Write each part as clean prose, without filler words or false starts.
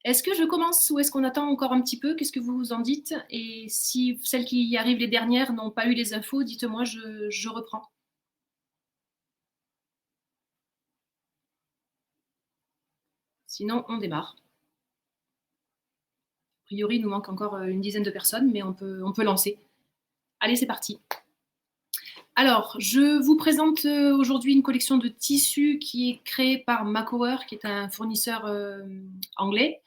Est-ce que je commence ou est-ce qu'on attend encore un petit peu? Qu'est-ce que vous en dites? Et si celles qui y arrivent les dernières n'ont pas eu les infos, dites-moi, je reprends. Sinon, on démarre. A priori, il nous manque encore une dizaine de personnes, mais on peut lancer. Allez, c'est parti. Alors, je vous présente aujourd'hui une collection de tissus qui est créée par Makower, qui est un fournisseur anglais,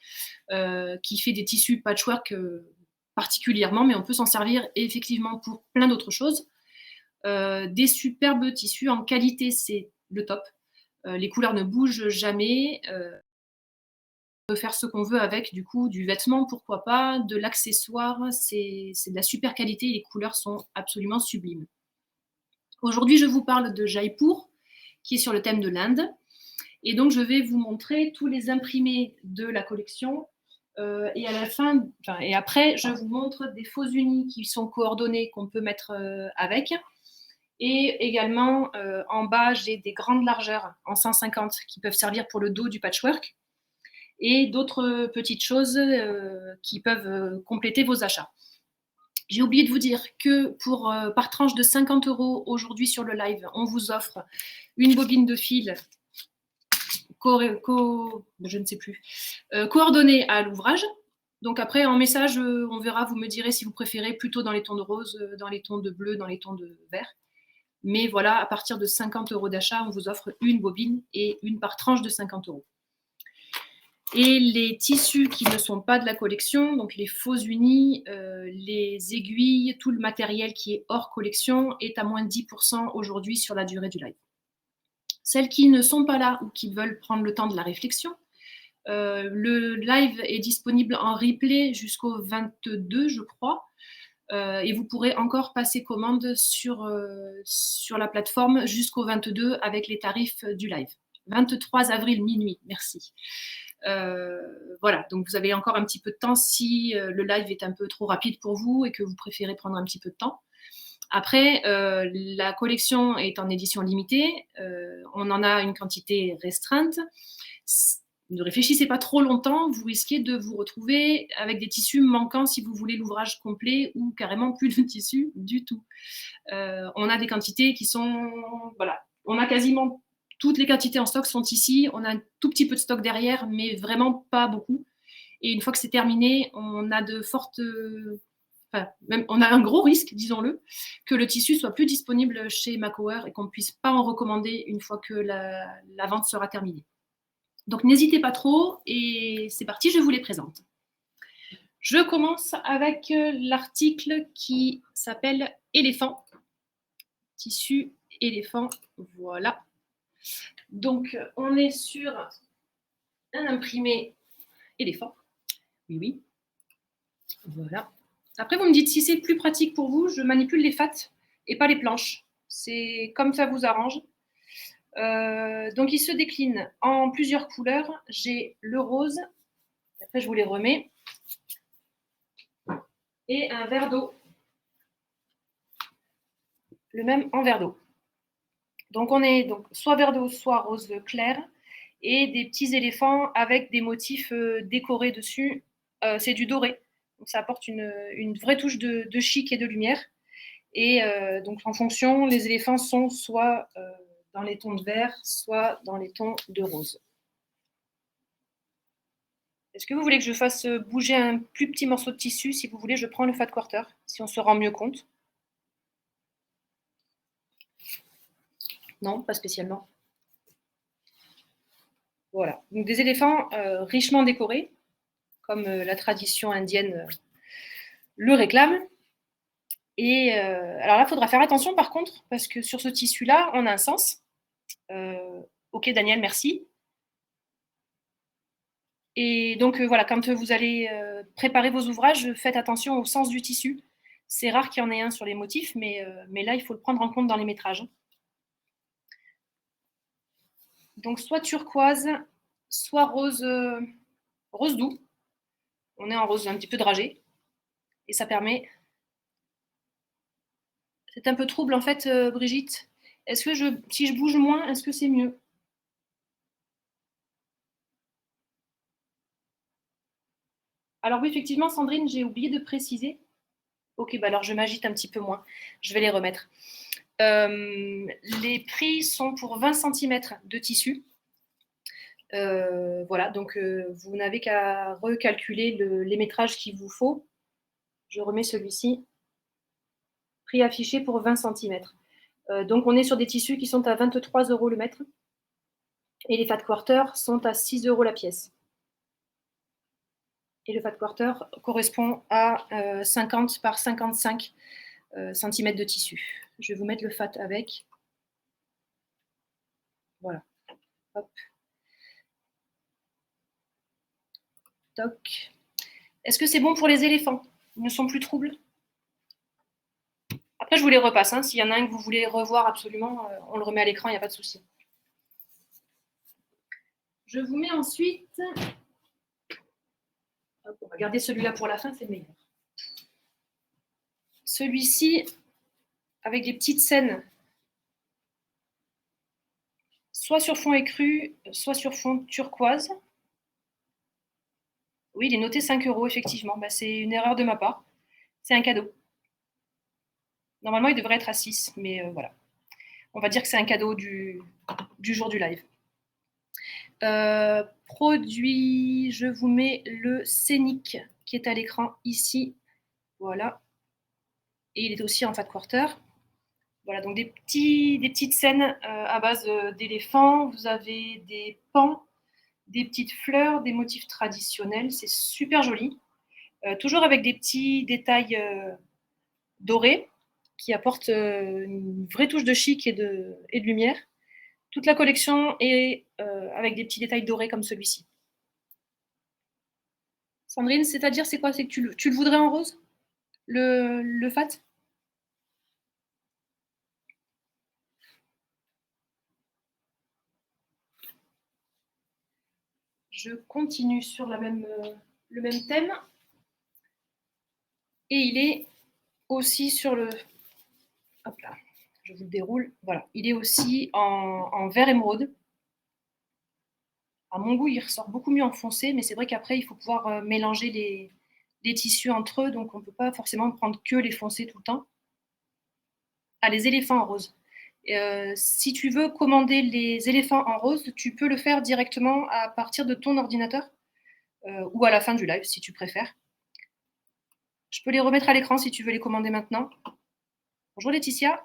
qui fait des tissus patchwork particulièrement, mais on peut s'en servir effectivement pour plein d'autres choses. Des superbes tissus en qualité, c'est le top. Les couleurs ne bougent jamais. On peut faire ce qu'on veut avec, du coup, du vêtement, pourquoi pas, de l'accessoire, c'est de la super qualité, les couleurs sont absolument sublimes. Aujourd'hui, je vous parle de Jaipur, qui est sur le thème de l'Inde. Et donc, je vais vous montrer tous les imprimés de la collection. Et à la fin, et après, je vous montre des faux unis qui sont coordonnés qu'on peut mettre avec. Et également, en bas, j'ai des grandes largeurs en 150 qui peuvent servir pour le dos du patchwork et d'autres petites choses qui peuvent compléter vos achats. J'ai oublié de vous dire que par tranche de 50 € aujourd'hui sur le live, on vous offre une bobine de fil je ne sais plus, coordonnée à l'ouvrage. Donc après, en message, on verra, vous me direz si vous préférez plutôt dans les tons de rose, dans les tons de bleu, dans les tons de vert. Mais voilà, à partir de 50 € d'achat, on vous offre une bobine et une par tranche de 50 €. Et les tissus qui ne sont pas de la collection, donc les faux unis, les aiguilles, tout le matériel qui est hors collection est à moins 10% aujourd'hui sur la durée du live. Celles qui ne sont pas là ou qui veulent prendre le temps de la réflexion, le live est disponible en replay jusqu'au 22, je crois. Et vous pourrez encore passer commande sur la plateforme jusqu'au 22 avec les tarifs du live. 23 avril minuit, merci. Voilà, donc vous avez encore un petit peu de temps si le live est un peu trop rapide pour vous et que vous préférez prendre un petit peu de temps. Après, la collection est en édition limitée, on en a une quantité restreinte. Ne réfléchissez pas trop longtemps, vous risquez de vous retrouver avec des tissus manquants si vous voulez l'ouvrage complet ou carrément plus de tissus du tout. On a des quantités qui sont... Voilà, on a quasiment toutes les quantités en stock sont ici, on a un tout petit peu de stock derrière, mais vraiment pas beaucoup. Et une fois que c'est terminé, on a de fortes... Enfin, même, on a un gros risque, disons-le, que le tissu soit plus disponible chez Makower et qu'on ne puisse pas en recommander une fois que la vente sera terminée. Donc n'hésitez pas trop et c'est parti, je vous les présente. Je commence avec l'article qui s'appelle Éléphant, tissu éléphant, voilà. Donc on est sur un imprimé éléphant, oui, oui, voilà. Après vous me dites si c'est plus pratique pour vous, je manipule les fats et pas les planches, c'est comme ça vous arrange. Donc il se décline en plusieurs couleurs, j'ai le rose, après je vous les remets, et un verre d'eau, le même en verre d'eau. Donc on est donc soit vert d'eau, soit rose clair, et des petits éléphants avec des motifs décorés dessus. C'est du doré, donc ça apporte une vraie touche de chic et de lumière. Et donc en fonction, les éléphants sont soit dans les tons de vert, soit dans les tons de rose. Est-ce que vous voulez que je fasse bouger un plus petit morceau de tissu? Si vous voulez, je prends le fat quarter, si on se rend mieux compte. Non, pas spécialement. Voilà. Donc des éléphants richement décorés, comme la tradition indienne le réclame. Et alors là, il faudra faire attention par contre, parce que sur ce tissu-là, on a un sens. Ok, Daniel, merci. Et donc voilà, quand vous allez préparer vos ouvrages, faites attention au sens du tissu. C'est rare qu'il y en ait un sur les motifs, mais là, il faut le prendre en compte dans les métrages. Donc soit turquoise, soit rose, rose doux. On est en rose un petit peu dragé. Et ça permet... C'est un peu trouble en fait, Brigitte. Est-ce que si je bouge moins, est-ce que c'est mieux? Alors oui, effectivement, Sandrine, j'ai oublié de préciser. Ok, bah alors je m'agite un petit peu moins. Je vais les remettre. Les prix sont pour 20 cm de tissu. Voilà, donc vous n'avez qu'à recalculer les métrages qu'il vous faut. Je remets celui-ci. Prix affiché pour 20 cm. Donc on est sur des tissus qui sont à 23 € le mètre. Et les fat quarters sont à 6 € la pièce. Et le fat quarter correspond à 50 par 55 cm de tissu. Je vais vous mettre le fat avec. Voilà. Hop. Toc. Est-ce que c'est bon pour les éléphants? Ils ne sont plus troubles? Après, je vous les repasse. Hein. S'il y en a un que vous voulez revoir absolument, on le remet à l'écran, il n'y a pas de souci. Je vous mets ensuite... Hop, on va garder celui-là pour la fin, c'est le meilleur. Celui-ci, avec des petites scènes, soit sur fond écru, soit sur fond turquoise. Oui, il est noté 5 €, effectivement. Bah, c'est une erreur de ma part. C'est un cadeau. Normalement, il devrait être à 6, mais voilà. On va dire que c'est un cadeau du jour du live. Produit, je vous mets le Scénic qui est à l'écran ici. Voilà. Et il est aussi en fat quarter. Voilà, donc des petites scènes à base d'éléphants. Vous avez des pans, des petites fleurs, des motifs traditionnels. C'est super joli. Toujours avec des petits détails dorés qui apportent une vraie touche de chic et de lumière. Toute la collection est avec des petits détails dorés comme celui-ci. Sandrine, c'est-à-dire, c'est quoi? C'est que tu le voudrais en rose? Le fat? Je continue sur le même thème. Et il est aussi sur le... Hop là, je vous le déroule. Voilà, il est aussi en vert émeraude. À mon goût, il ressort beaucoup mieux en foncé, mais c'est vrai qu'après, il faut pouvoir mélanger les tissus entre eux, donc on ne peut pas forcément prendre que les foncés tout le temps. Ah, les éléphants en rose. Si tu veux commander les éléphants en rose, tu peux le faire directement à partir de ton ordinateur ou à la fin du live, si tu préfères. Je peux les remettre à l'écran si tu veux les commander maintenant. Bonjour Laetitia.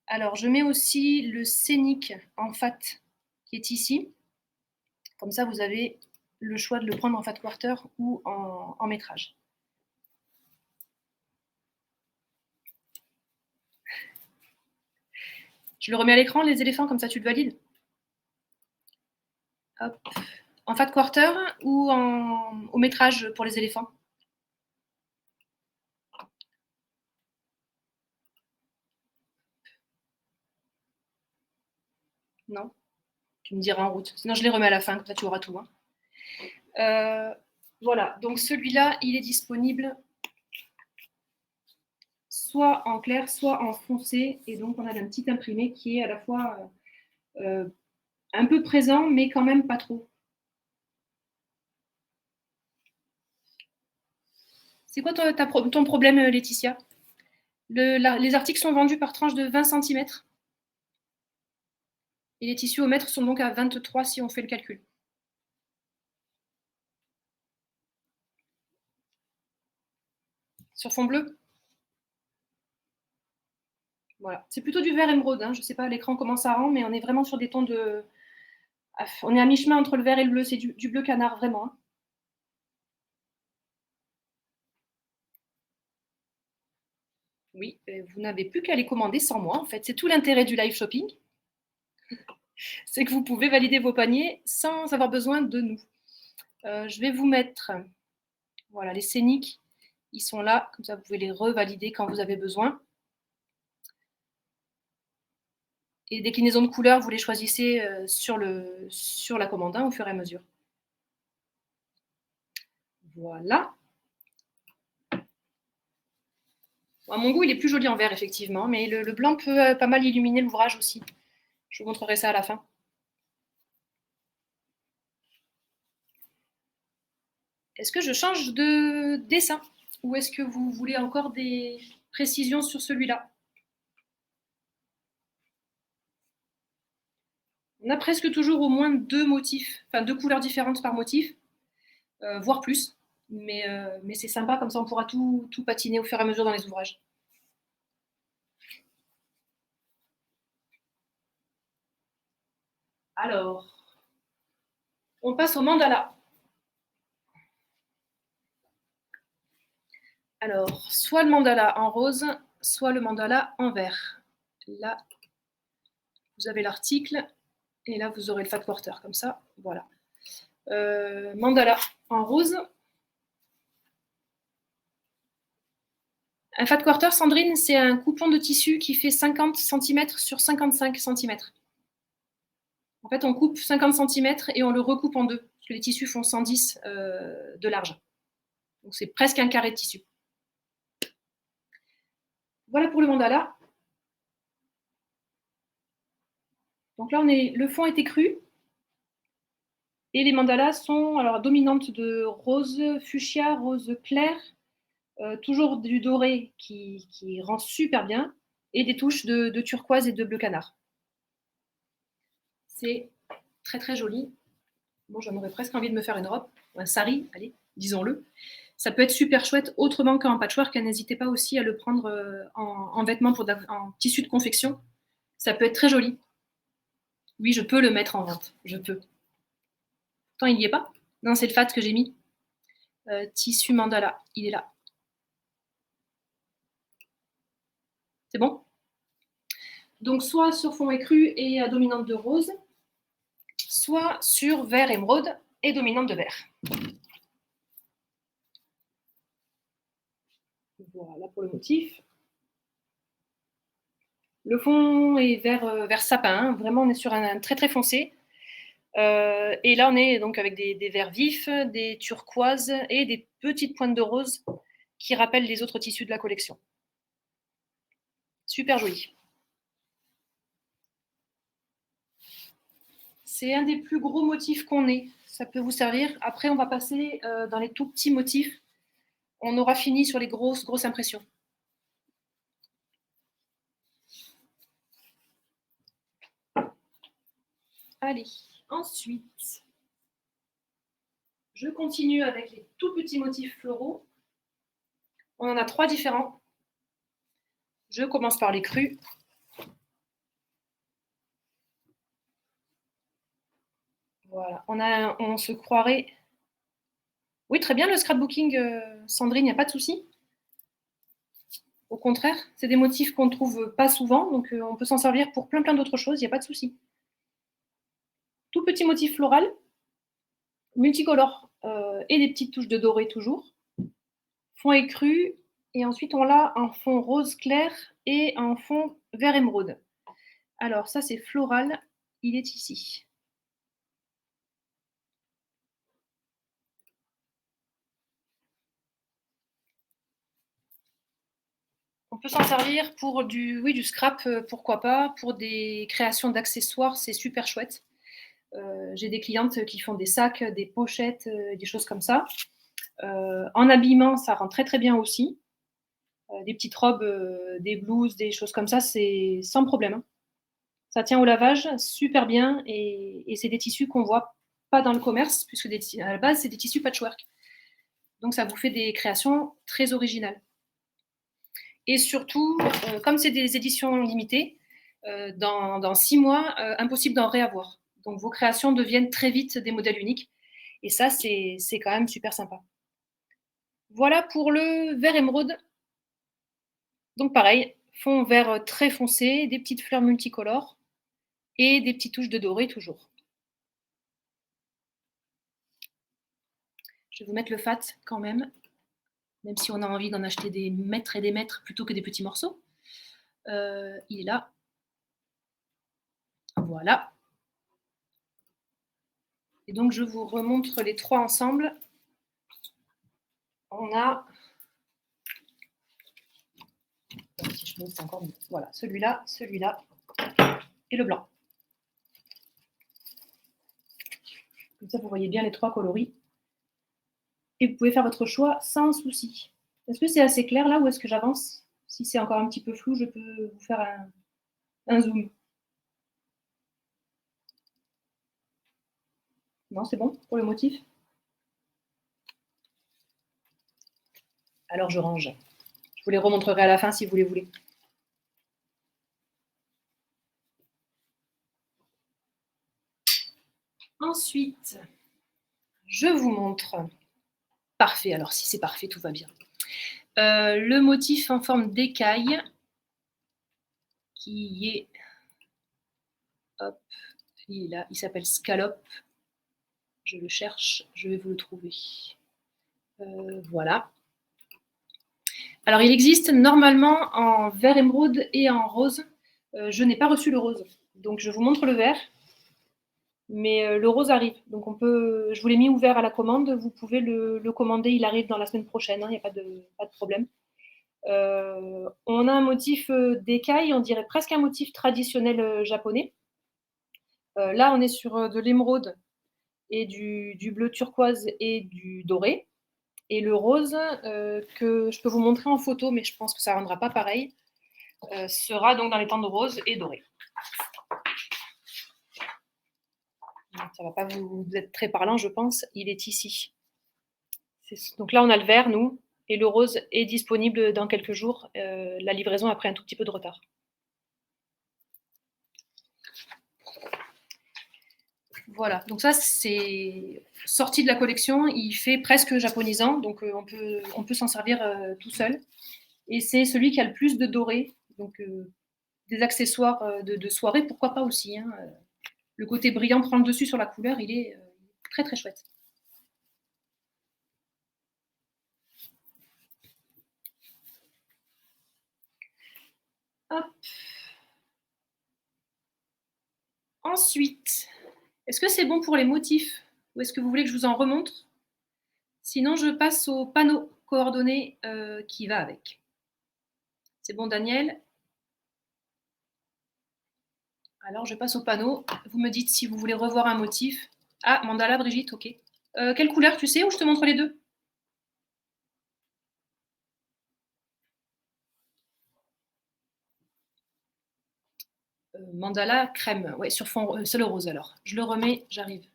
Alors, je mets aussi le Scénic en fat qui est ici. Comme ça, vous avez le choix de le prendre en fat quarter ou en métrage. Je le remets à l'écran, les éléphants, comme ça tu le valides. Hop. En fat quarter ou au métrage pour les éléphants? Non? Tu me diras en route. Sinon, je les remets à la fin, comme ça tu auras tout. Hein. Voilà, donc celui-là, il est disponible soit en clair, soit en foncé. Et donc, on a un petit imprimé qui est à la fois un peu présent, mais quand même pas trop. C'est quoi ton problème, Laetitia? Les articles sont vendus par tranche de 20 cm. Et les tissus au mètre sont donc à 23 si on fait le calcul. Sur fond bleu? Voilà. C'est plutôt du vert émeraude. Hein. Je ne sais pas à l'écran comment ça rend, mais on est vraiment sur des tons de... On est à mi-chemin entre le vert et le bleu. C'est du bleu canard, vraiment. Hein. Oui, vous n'avez plus qu'à les commander sans moi, en fait. C'est tout l'intérêt du live shopping. C'est que vous pouvez valider vos paniers sans avoir besoin de nous. Je vais vous mettre... Voilà, les scéniques, ils sont là. Comme ça, vous pouvez les revalider quand vous avez besoin. Et déclinaisons de couleurs, vous les choisissez sur la commande au fur et à mesure. Voilà. Bon, à mon goût, il est plus joli en vert, effectivement, mais le blanc peut pas mal illuminer l'ouvrage aussi. Je vous montrerai ça à la fin. Est-ce que je change de dessin ou est-ce que vous voulez encore des précisions sur celui-là? On a presque toujours au moins 2 motifs, enfin 2 couleurs différentes par motif, voire plus. Mais c'est sympa, comme ça on pourra tout patiner au fur et à mesure dans les ouvrages. Alors, on passe au mandala. Alors, soit le mandala en rose, soit le mandala en vert. Là, vous avez l'article et là, vous aurez le fat quarter, comme ça, voilà. Mandala en rose. Un fat quarter, Sandrine, c'est un coupon de tissu qui fait 50 cm sur 55 cm. En fait, on coupe 50 cm et on le recoupe en deux, parce que les tissus font 110 de large. Donc, c'est presque un carré de tissu. Voilà pour le mandala. Donc là, le fond est écru. Et les mandalas sont alors dominantes de rose fuchsia, rose clair, toujours du doré qui rend super bien, et des touches de turquoise et de bleu canard. C'est très très joli. Bon, j'en aurais presque envie de me faire une robe, un sari, allez, disons-le. Ça peut être super chouette autrement qu'en patchwork. N'hésitez pas aussi à le prendre en vêtements en tissu de confection. Ça peut être très joli. Oui, je peux le mettre en vente. Je peux. Pourtant, il n'y est pas. Non, c'est le fat que j'ai mis. Tissu mandala, il est là. C'est bon? Donc, soit sur fond écru et à dominante de rose, soit sur vert émeraude et dominante de vert. Voilà pour le motif. Le fond est vert sapin, hein. Vraiment on est sur un très très foncé. Et là on est donc avec des verts vifs, des turquoises et des petites pointes de rose qui rappellent les autres tissus de la collection. Super joli. C'est un des plus gros motifs qu'on ait. Ça peut vous servir. Après on va passer dans les tout petits motifs. On aura fini sur les grosses impressions. Allez, ensuite, je continue avec les tout petits motifs floraux. On en a 3 différents. Je commence par les crus. Voilà, on se croirait. Oui, très bien le scrapbooking, Sandrine, il n'y a pas de souci. Au contraire, c'est des motifs qu'on ne trouve pas souvent, donc on peut s'en servir pour plein d'autres choses, il n'y a pas de souci. Tout petit motif floral, multicolore et des petites touches de doré toujours. Fond écru, et ensuite on l'a en fond rose clair et en fond vert émeraude. Alors ça c'est floral, il est ici. On peut s'en servir pour du scrap, pourquoi pas, pour des créations d'accessoires, c'est super chouette. J'ai des clientes qui font des sacs, des pochettes, des choses comme ça. En habillement, ça rend très très bien aussi. Des petites robes, des blouses, des choses comme ça, c'est sans problème, hein. Ça tient au lavage super bien et c'est des tissus qu'on voit pas dans le commerce puisque à la base, c'est des tissus patchwork. Donc ça vous fait des créations très originales. Et surtout, comme c'est des éditions limitées, dans 6 mois, impossible d'en réavoir. Donc vos créations deviennent très vite des modèles uniques. Et ça, c'est quand même super sympa. Voilà pour le vert émeraude. Donc pareil, fond vert très foncé, des petites fleurs multicolores et des petites touches de doré toujours. Je vais vous mettre le fat quand même si on a envie d'en acheter des mètres et des mètres plutôt que des petits morceaux. Il est là. Voilà. Et donc, je vous remontre les 3 ensemble. On a... Si je montre, c'est encore mieux. Voilà, celui-là et le blanc. Comme ça, vous voyez bien les 3 coloris. et vous pouvez faire votre choix sans souci. Est-ce que c'est assez clair là ou est-ce que j'avance? Si c'est encore un petit peu flou, je peux vous faire un zoom. Non, c'est bon pour le motif? Alors je range. Je vous les remontrerai à la fin si vous les voulez. Ensuite, je vous montre. Parfait, alors si c'est parfait, tout va bien. Le motif en forme d'écaille qui est, hop, il est là, il s'appelle Scallop. Je le cherche, je vais vous le trouver. Voilà. Alors il existe normalement en vert émeraude et en rose. Je n'ai pas reçu le rose, donc je vous montre le vert. Mais le rose arrive, donc je vous l'ai mis ouvert à la commande, vous pouvez le commander, il arrive dans la semaine prochaine, il n'y a pas de problème. On a un motif d'écaille, on dirait presque un motif traditionnel japonais. Là, on est sur de l'émeraude et du bleu turquoise et du doré. Et le rose, que je peux vous montrer en photo, mais je pense que ça ne rendra pas pareil, sera donc dans les tons de rose et doré. Ça ne va pas vous être très parlant, je pense. Il est ici. Donc là, on a le vert, nous, et le rose est disponible dans quelques jours. La livraison a pris un tout petit peu de retard. Voilà, donc ça, c'est sorti de la collection. Il fait presque japonisant, donc on peut s'en servir tout seul. Et c'est celui qui a le plus de doré. Donc des accessoires de soirée, pourquoi pas aussi. Hein. Le côté brillant prend le dessus sur la couleur, il est très très chouette. Hop. Ensuite, est-ce que c'est bon pour les motifs ou est-ce que vous voulez que je vous en remontre? Sinon, je passe au panneau coordonné qui va avec. C'est bon, Daniel? Alors, je passe au panneau. Vous me dites si vous voulez revoir un motif. Ah, mandala, Brigitte, ok. Quelle couleur, tu sais, ou je te montre les deux? Mandala, crème. Ouais, sur fond, c'est le rose alors. Je le remets, j'arrive.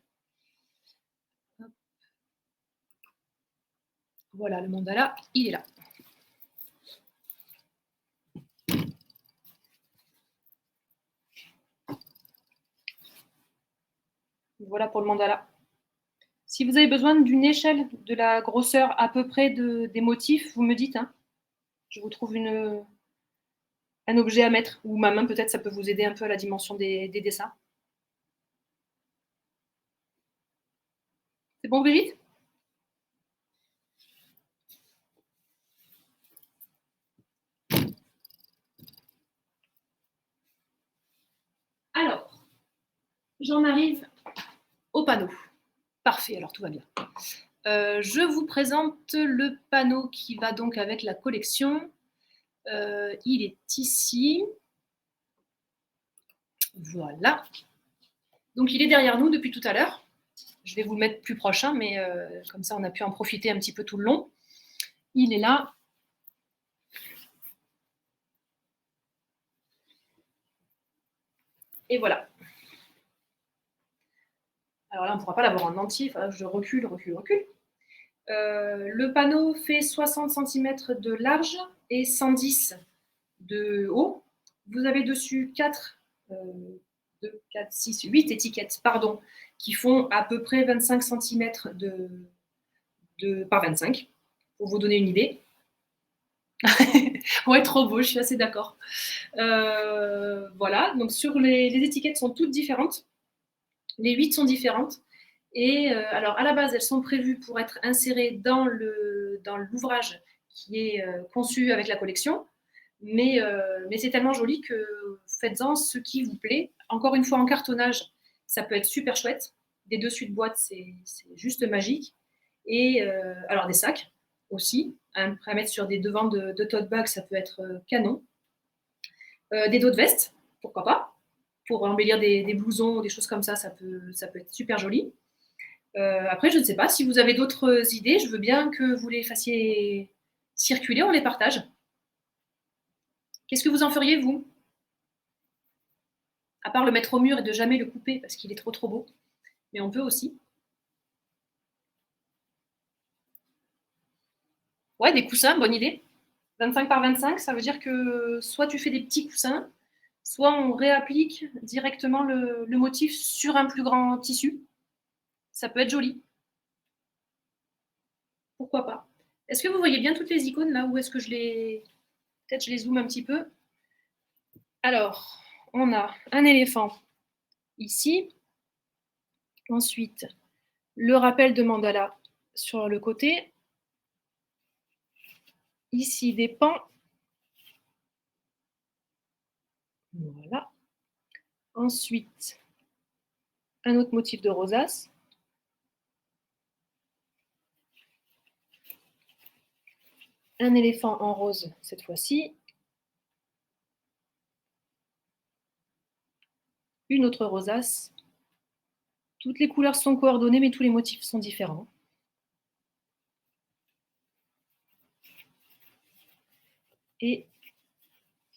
Voilà, le mandala, il est là. Voilà pour le mandala. Si vous avez besoin d'une échelle de la grosseur à peu près des motifs, vous me dites. Hein. Je vous trouve un objet à mettre, ou ma main peut-être, ça peut vous aider un peu à la dimension des dessins. C'est bon, Brigitte? Alors, j'en arrive au panneau. Parfait, alors tout va bien. Je vous présente le panneau qui va donc avec la collection. Il est ici. Voilà. Donc il est derrière nous depuis tout à l'heure. Je vais vous le mettre plus proche, hein, mais comme ça on a pu en profiter un petit peu tout le long. Il est là. Et voilà. Alors là, on ne pourra pas l'avoir en entier. Enfin, je recule. Le panneau fait 60 cm de large et 110 de haut. Vous avez dessus 4, 2, 4, 6, 8 étiquettes, pardon, qui font à peu près 25 cm par 25, pour vous donner une idée. Ouais, trop beau, je suis assez d'accord. Voilà, donc sur les étiquettes sont toutes différentes. Les 8 sont différentes. Et alors, à la base, elles sont prévues pour être insérées dans l'ouvrage qui est conçu avec la collection. Mais c'est tellement joli que faites-en ce qui vous plaît. Encore une fois, en cartonnage, ça peut être super chouette. Des dessus de boîte, c'est juste magique. Et alors, des sacs aussi. Hein, à mettre sur des devants de tote bag, ça peut être canon. Des dos de veste, pourquoi pas. Pour embellir des blousons ou des choses comme ça, ça peut être super joli. Après, je ne sais pas, si vous avez d'autres idées, je veux bien que vous les fassiez circuler, on les partage. Qu'est-ce que vous en feriez, vous? À part le mettre au mur et de jamais le couper parce qu'il est trop beau. Mais on peut aussi. Ouais, des coussins, bonne idée. 25 par 25, ça veut dire que soit tu fais des petits coussins, soit on réapplique directement le motif sur un plus grand tissu. Ça peut être joli. Pourquoi pas? Est-ce que vous voyez bien toutes les icônes là, ou est-ce que je les... Peut-être je les zoome un petit peu. Alors, on a un éléphant ici. Ensuite, le rappel de mandala sur le côté. Ici, des pans. Voilà. Ensuite, un autre motif de rosace. Un éléphant en rose cette fois-ci. Une autre rosace. Toutes les couleurs sont coordonnées, mais tous les motifs sont différents. Et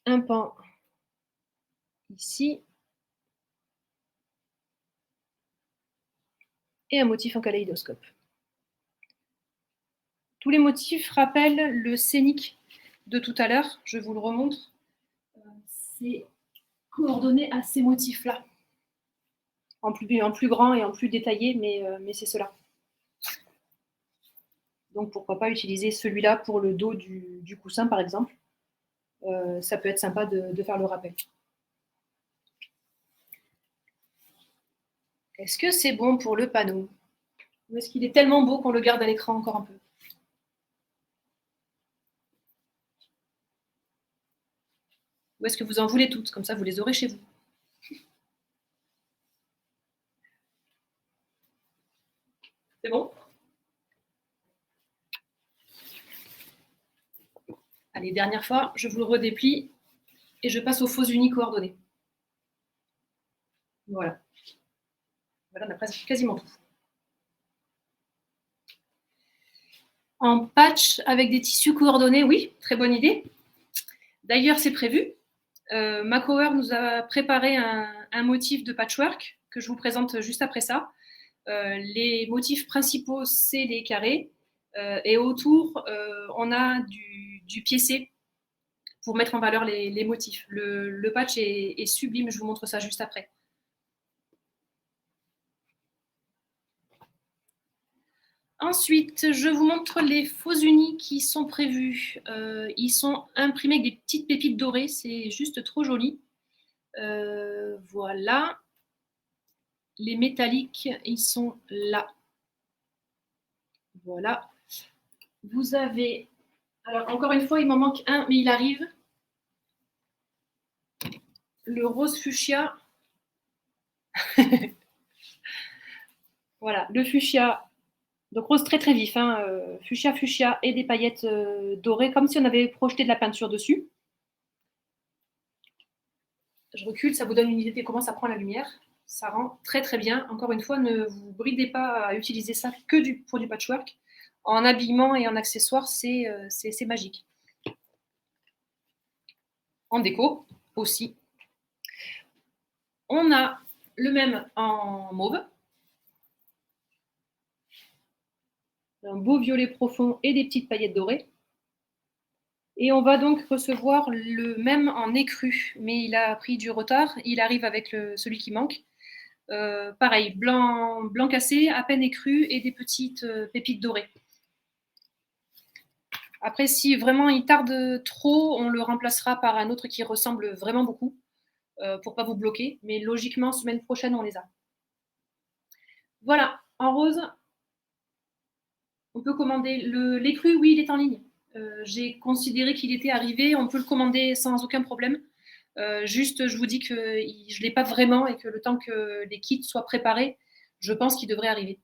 un pan ici. Et un motif en kaléidoscope. Tous les motifs rappellent le scénic de tout à l'heure. Je vous le remontre. C'est coordonné à ces motifs-là. En plus grand et en plus détaillé, mais c'est cela. Donc pourquoi pas utiliser celui-là pour le dos du coussin, par exemple. Ça peut être sympa de faire le rappel. Est-ce que c'est bon pour le panneau? Ou est-ce qu'il est tellement beau qu'on le garde à l'écran encore un peu? Ou est-ce que vous en voulez toutes? Comme ça, vous les aurez chez vous. C'est bon? Allez, dernière fois, je vous le redéplie et je passe aux faux unis coordonnées. Voilà. Voilà, on a presque quasiment tout. En patch avec des tissus coordonnés, oui, très bonne idée. D'ailleurs, c'est prévu. Macower nous a préparé un motif de patchwork que je vous présente juste après ça. Les motifs principaux, c'est les carrés. Et autour, on a du piécé pour mettre en valeur les motifs. Le patch est sublime, je vous montre ça juste après. Ensuite, je vous montre les faux unis qui sont prévus. Ils sont imprimés avec des petites pépites dorées, c'est juste trop joli. Voilà. Les métalliques, ils sont là. Voilà. Vous avez... Alors, encore une fois, il m'en manque un, mais il arrive. Le rose fuchsia. Voilà, le fuchsia. Donc rose très très vif, hein, fuchsia et des paillettes dorées, comme si on avait projeté de la peinture dessus. Je recule, ça vous donne une idée de comment ça prend la lumière. Ça rend très très bien. Encore une fois, ne vous bridez pas à utiliser ça que pour du patchwork. En habillement et en accessoires, c'est magique. En déco aussi. On a le même en mauve. Un beau violet profond et des petites paillettes dorées. Et on va donc recevoir le même en écru, mais il a pris du retard. Il arrive avec celui qui manque. Pareil, blanc cassé, à peine écru et des petites pépites dorées. Après, si vraiment il tarde trop, on le remplacera par un autre qui ressemble vraiment beaucoup pour pas vous bloquer. Mais logiquement, semaine prochaine, on les a. Voilà, en rose, on peut commander l'écru. Oui, il est en ligne. J'ai considéré qu'il était arrivé. On peut le commander sans aucun problème. Juste, je vous dis que je ne l'ai pas vraiment et que le temps que les kits soient préparés, je pense qu'il devrait arriver.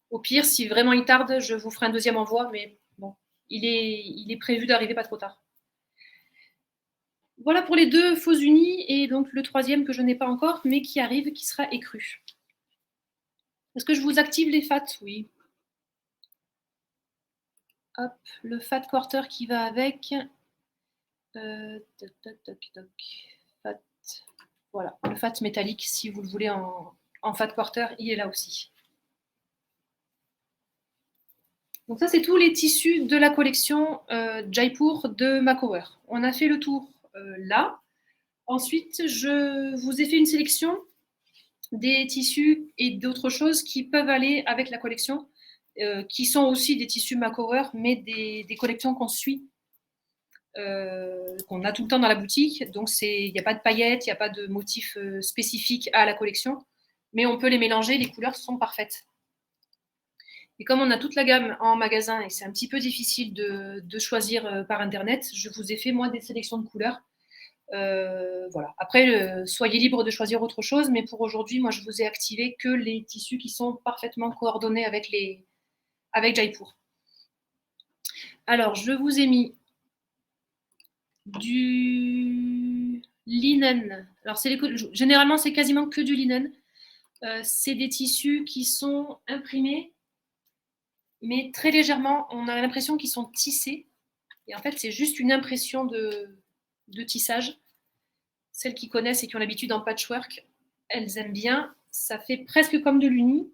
Au pire, si vraiment il tarde, je vous ferai un deuxième envoi, mais bon, il est prévu d'arriver pas trop tard. Voilà pour les deux faux unis et donc le troisième que je n'ai pas encore, mais qui arrive, qui sera écru. Est-ce que je vous active les fats? Oui. Hop, le fat quarter qui va avec. Toc, toc, toc, toc. Fat. Voilà, le fat métallique, si vous le voulez en fat quarter, il est là aussi. Donc ça, c'est tous les tissus de la collection Jaipur de Makover. On a fait le tour là. Ensuite, je vous ai fait une sélection des tissus et d'autres choses qui peuvent aller avec la collection, qui sont aussi des tissus Makover, mais des collections qu'on suit, qu'on a tout le temps dans la boutique. Donc, il n'y a pas de paillettes, il n'y a pas de motifs spécifiques à la collection, mais on peut les mélanger, les couleurs sont parfaites. Et comme on a toute la gamme en magasin et c'est un petit peu difficile de choisir par Internet, je vous ai fait, moi, des sélections de couleurs. Voilà. Après, soyez libre de choisir autre chose, mais pour aujourd'hui, moi, je vous ai activé que les tissus qui sont parfaitement coordonnés avec Jaipur. Alors, je vous ai mis du linen. Alors, généralement, c'est quasiment que du linen. C'est des tissus qui sont imprimés, mais très légèrement. On a l'impression qu'ils sont tissés. Et en fait, c'est juste une impression de tissage. Celles qui connaissent et qui ont l'habitude en patchwork, elles aiment bien. Ça fait presque comme de l'uni,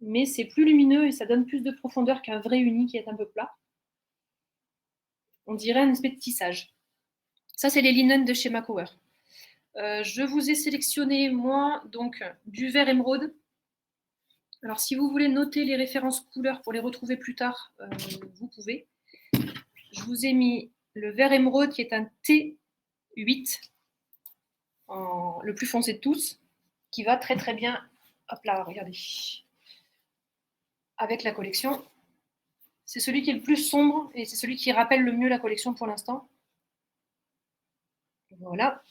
mais c'est plus lumineux et ça donne plus de profondeur qu'un vrai uni qui est un peu plat. On dirait un espèce de tissage. Ça, c'est les linens de chez Makover. Je vous ai sélectionné, moi, donc, du vert émeraude. Alors, si vous voulez noter les références couleurs pour les retrouver plus tard, vous pouvez. Je vous ai mis le vert émeraude qui est un T8, le plus foncé de tous, qui va très très bien. Hop là, regardez. Avec la collection. C'est celui qui est le plus sombre et c'est celui qui rappelle le mieux la collection pour l'instant. Voilà.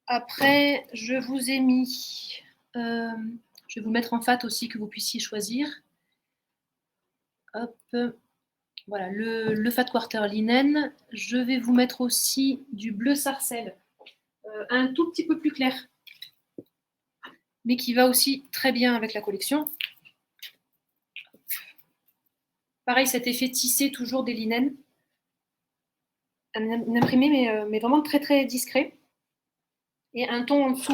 Après, je vous ai mis... je vais vous mettre en fat aussi que vous puissiez choisir. Hop. Voilà, le fat quarter linen. Je vais vous mettre aussi du bleu sarcelle, un tout petit peu plus clair, mais qui va aussi très bien avec la collection. Pareil, cet effet tissé, toujours des linens. Un imprimé, mais vraiment très très discret. Et un ton en dessous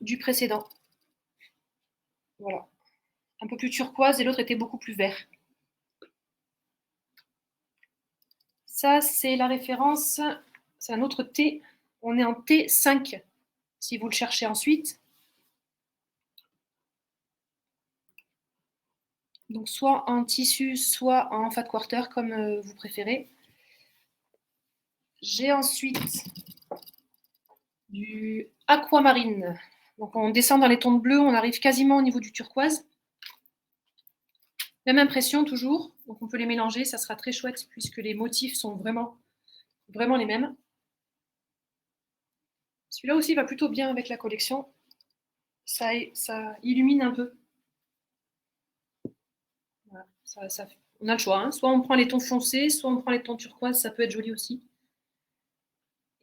du précédent. Voilà. Un peu plus turquoise et l'autre était beaucoup plus vert. Ça, c'est la référence. C'est un autre T. On est en T5, si vous le cherchez ensuite. Donc, soit en tissu, soit en fat quarter, comme vous préférez. J'ai ensuite du aquamarine. Donc, on descend dans les tons de bleu, on arrive quasiment au niveau du turquoise. Même impression toujours, donc on peut les mélanger, ça sera très chouette puisque les motifs sont vraiment, vraiment les mêmes. Celui-là aussi va plutôt bien avec la collection. Ça illumine un peu. Voilà, on a le choix, hein. Soit on prend les tons foncés, soit on prend les tons turquoise, ça peut être joli aussi.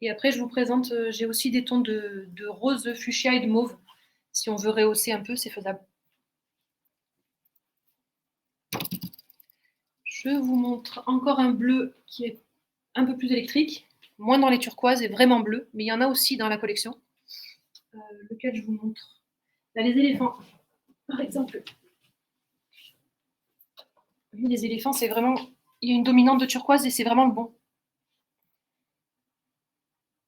Et après, je vous présente, j'ai aussi des tons de rose fuchsia et de mauve. Si on veut rehausser un peu, c'est faisable. Je vous montre encore un bleu qui est un peu plus électrique, moins dans les turquoises et vraiment bleu, mais il y en a aussi dans la collection. Lequel je vous montre? Là, les éléphants, par exemple. Les éléphants, c'est vraiment... Il y a une dominante de turquoise et c'est vraiment le bon.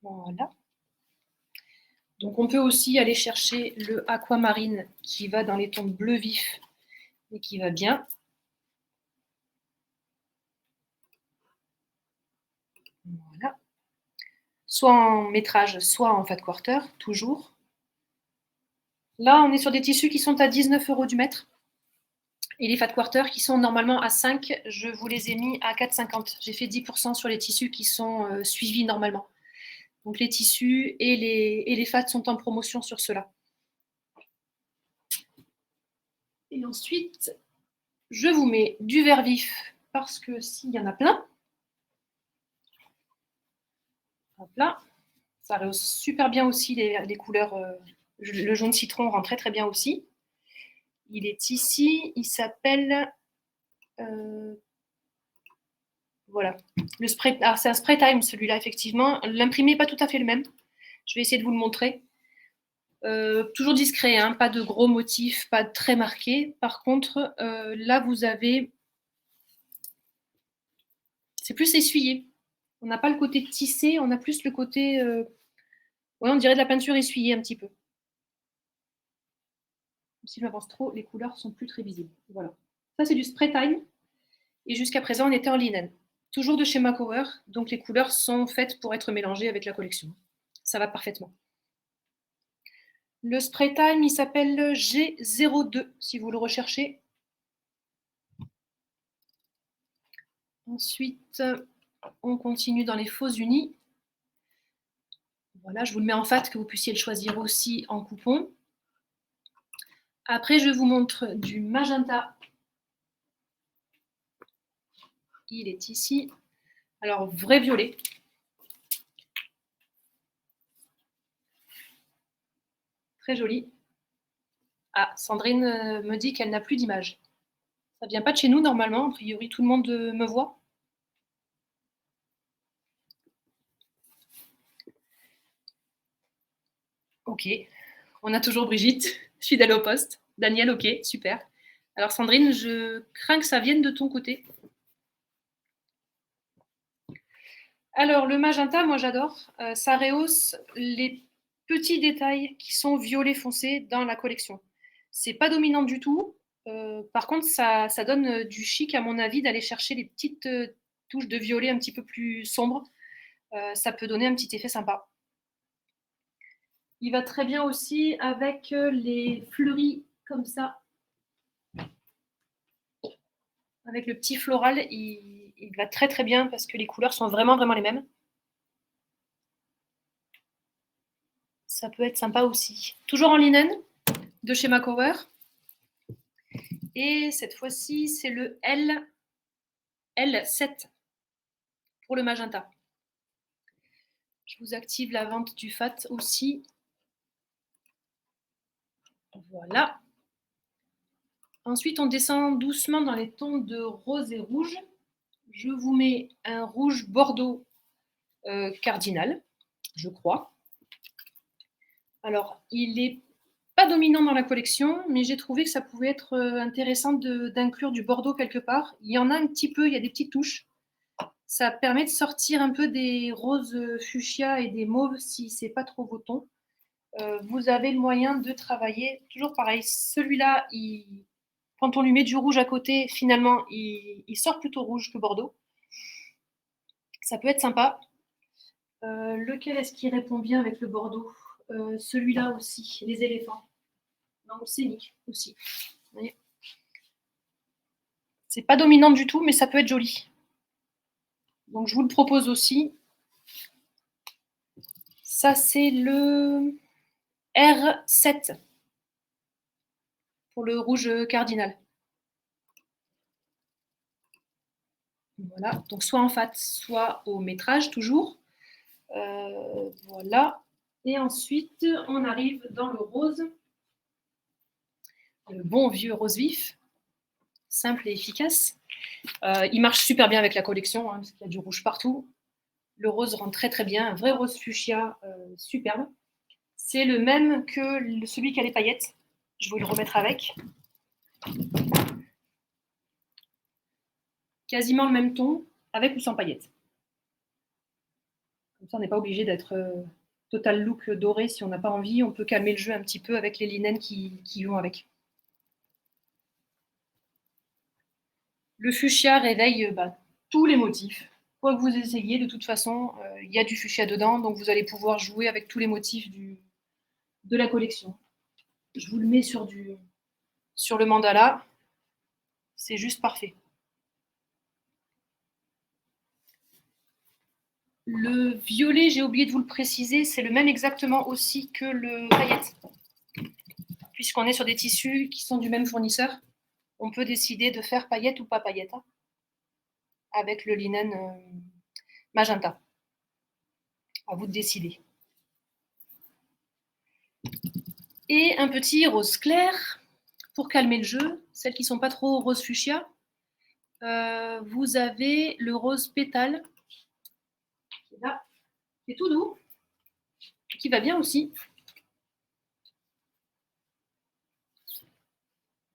Voilà. Donc, on peut aussi aller chercher le aquamarine qui va dans les tons de bleu vif et qui va bien. Voilà. Soit en métrage, soit en fat quarter, toujours. Là, on est sur des tissus qui sont à 19 € du mètre. Et les fat quarter qui sont normalement à 5, je vous les ai mis à 4,50. J'ai fait 10% sur les tissus qui sont suivis normalement. Donc les tissus et les fats sont en promotion sur ceux-là. Et ensuite, je vous mets du vert vif parce que s'il y en a plein, hop là, ça rehausse super bien aussi les couleurs. Le jaune citron rend très très bien aussi. Il est ici, il s'appelle... voilà. Le spray, alors c'est un spray time celui-là, effectivement. L'imprimé n'est pas tout à fait le même. Je vais essayer de vous le montrer. Toujours discret, hein, pas de gros motifs, pas très marqués. Par contre, là, vous avez... C'est plus essuyé. On n'a pas le côté tissé, on a plus le côté... ouais, on dirait de la peinture essuyée un petit peu. Si je m'avance trop, les couleurs sont plus très visibles. Voilà. Ça, c'est du spray time. Et jusqu'à présent, on était en linen. Toujours de chez Macover, donc les couleurs sont faites pour être mélangées avec la collection. Ça va parfaitement. Le spray time, il s'appelle G02, si vous le recherchez. Ensuite, on continue dans les faux unis. Voilà, je vous le mets en fat, que vous puissiez le choisir aussi en coupon. Après, je vous montre du magenta. Il est ici. Alors, vrai violet. Très joli. Ah, Sandrine me dit qu'elle n'a plus d'image. Ça vient pas de chez nous, normalement. A priori, tout le monde me voit. Ok. On a toujours Brigitte, fidèle au poste. Daniel, ok, super. Alors, Sandrine, je crains que ça vienne de ton côté. Alors, le magenta, moi, j'adore. Ça rehausse les petits détails qui sont violet foncé dans la collection. C'est pas dominant du tout. Par contre, ça donne du chic, à mon avis, d'aller chercher les petites touches de violet un petit peu plus sombres. Ça peut donner un petit effet sympa. Il va très bien aussi avec les fleuris comme ça. Avec le petit floral, il va très très bien parce que les couleurs sont vraiment les mêmes. Ça peut être sympa aussi. Toujours en linen de chez Macover. Et cette fois-ci, c'est le L7 pour le magenta. Je vous active la vente du fat aussi. Voilà. Ensuite, on descend doucement dans les tons de rose et rouge. Je vous mets un rouge bordeaux cardinal, je crois. Alors, il n'est pas dominant dans la collection, mais j'ai trouvé que ça pouvait être intéressant d'inclure du bordeaux quelque part. Il y en a un petit peu, il y a des petites touches. Ça permet de sortir un peu des roses fuchsia et des mauves si c'est pas trop vos tons. Vous avez le moyen de travailler toujours pareil. Celui-là, quand on lui met du rouge à côté, finalement, il sort plutôt rouge que bordeaux. Ça peut être sympa. Lequel est-ce qui répond bien avec le bordeaux? Celui-là aussi, les éléphants. Non, le scénic aussi. Vous voyez, c'est pas dominant du tout, mais ça peut être joli. Donc je vous le propose aussi. Ça, c'est le R7 pour le rouge cardinal. Voilà, donc soit en fat, soit au métrage toujours. Voilà. Et ensuite, on arrive dans le rose. Le bon vieux rose vif, simple et efficace. Il marche super bien avec la collection, hein, parce qu'il y a du rouge partout. Le rose rend très très bien, un vrai rose fuchsia superbe. C'est le même que celui qui a les paillettes. Je vais le remettre avec. Quasiment le même ton, avec ou sans paillettes. Comme ça, on n'est pas obligé d'être total look doré si on n'a pas envie. On peut calmer le jeu un petit peu avec les linens qui vont avec. Le fuchsia réveille tous les motifs. Quoi que vous essayiez, de toute façon, il y a du fuchsia dedans, donc vous allez pouvoir jouer avec tous les motifs de la collection. Je vous le mets sur le mandala. C'est juste parfait. Le violet, j'ai oublié de vous le préciser, c'est le même exactement aussi que le paillette. Puisqu'on est sur des tissus qui sont du même fournisseur, on peut décider de faire paillette ou pas paillette, hein, avec le linen magenta. À vous de décider. Et un petit rose clair pour calmer le jeu, celles qui ne sont pas trop rose fuchsia, vous avez le rose pétale, qui est là, qui est tout doux, qui va bien aussi.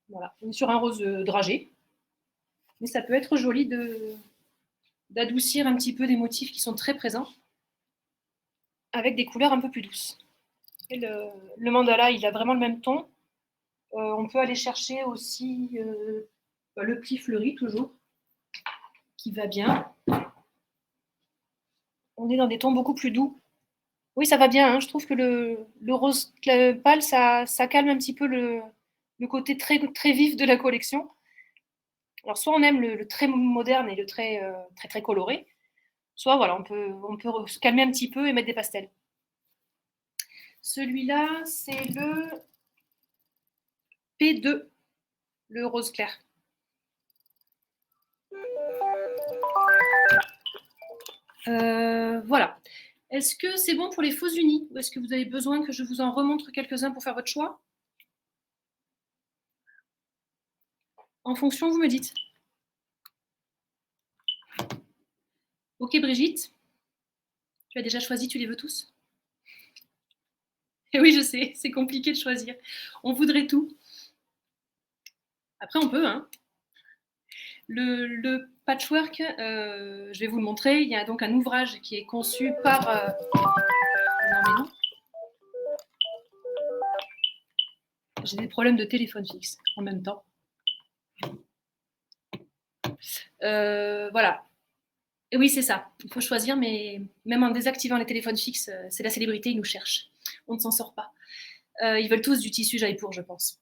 Voilà, on est sur un rose dragé, mais ça peut être joli d'adoucir un petit peu des motifs qui sont très présents avec des couleurs un peu plus douces. Et le mandala, il a vraiment le même ton. On peut aller chercher aussi le pli fleuri, toujours, qui va bien. On est dans des tons beaucoup plus doux. Oui, ça va bien. Hein. Je trouve que le rose pâle, ça calme un petit peu le côté très, très vif de la collection. Alors, soit on aime le très moderne et le très, très, très coloré, soit voilà, on peut se calmer un petit peu et mettre des pastels. Celui-là, c'est le P2, le rose clair. Voilà. Est-ce que c'est bon pour les faux unis ou est-ce que vous avez besoin que je vous en remontre quelques-uns pour faire votre choix? En fonction, vous me dites. Ok, Brigitte, tu as déjà choisi, tu les veux tous? Et oui, je sais, c'est compliqué de choisir. On voudrait tout. Après, on peut, hein. Le patchwork, je vais vous le montrer. Il y a donc un ouvrage qui est conçu par... Non, mais non. J'ai des problèmes de téléphone fixe en même temps. Voilà. Et oui, c'est ça. Il faut choisir, mais même en désactivant les téléphones fixes, c'est la célébrité, ils nous cherchent. On ne s'en sort pas. Ils veulent tous du tissu Jaipur, je pense.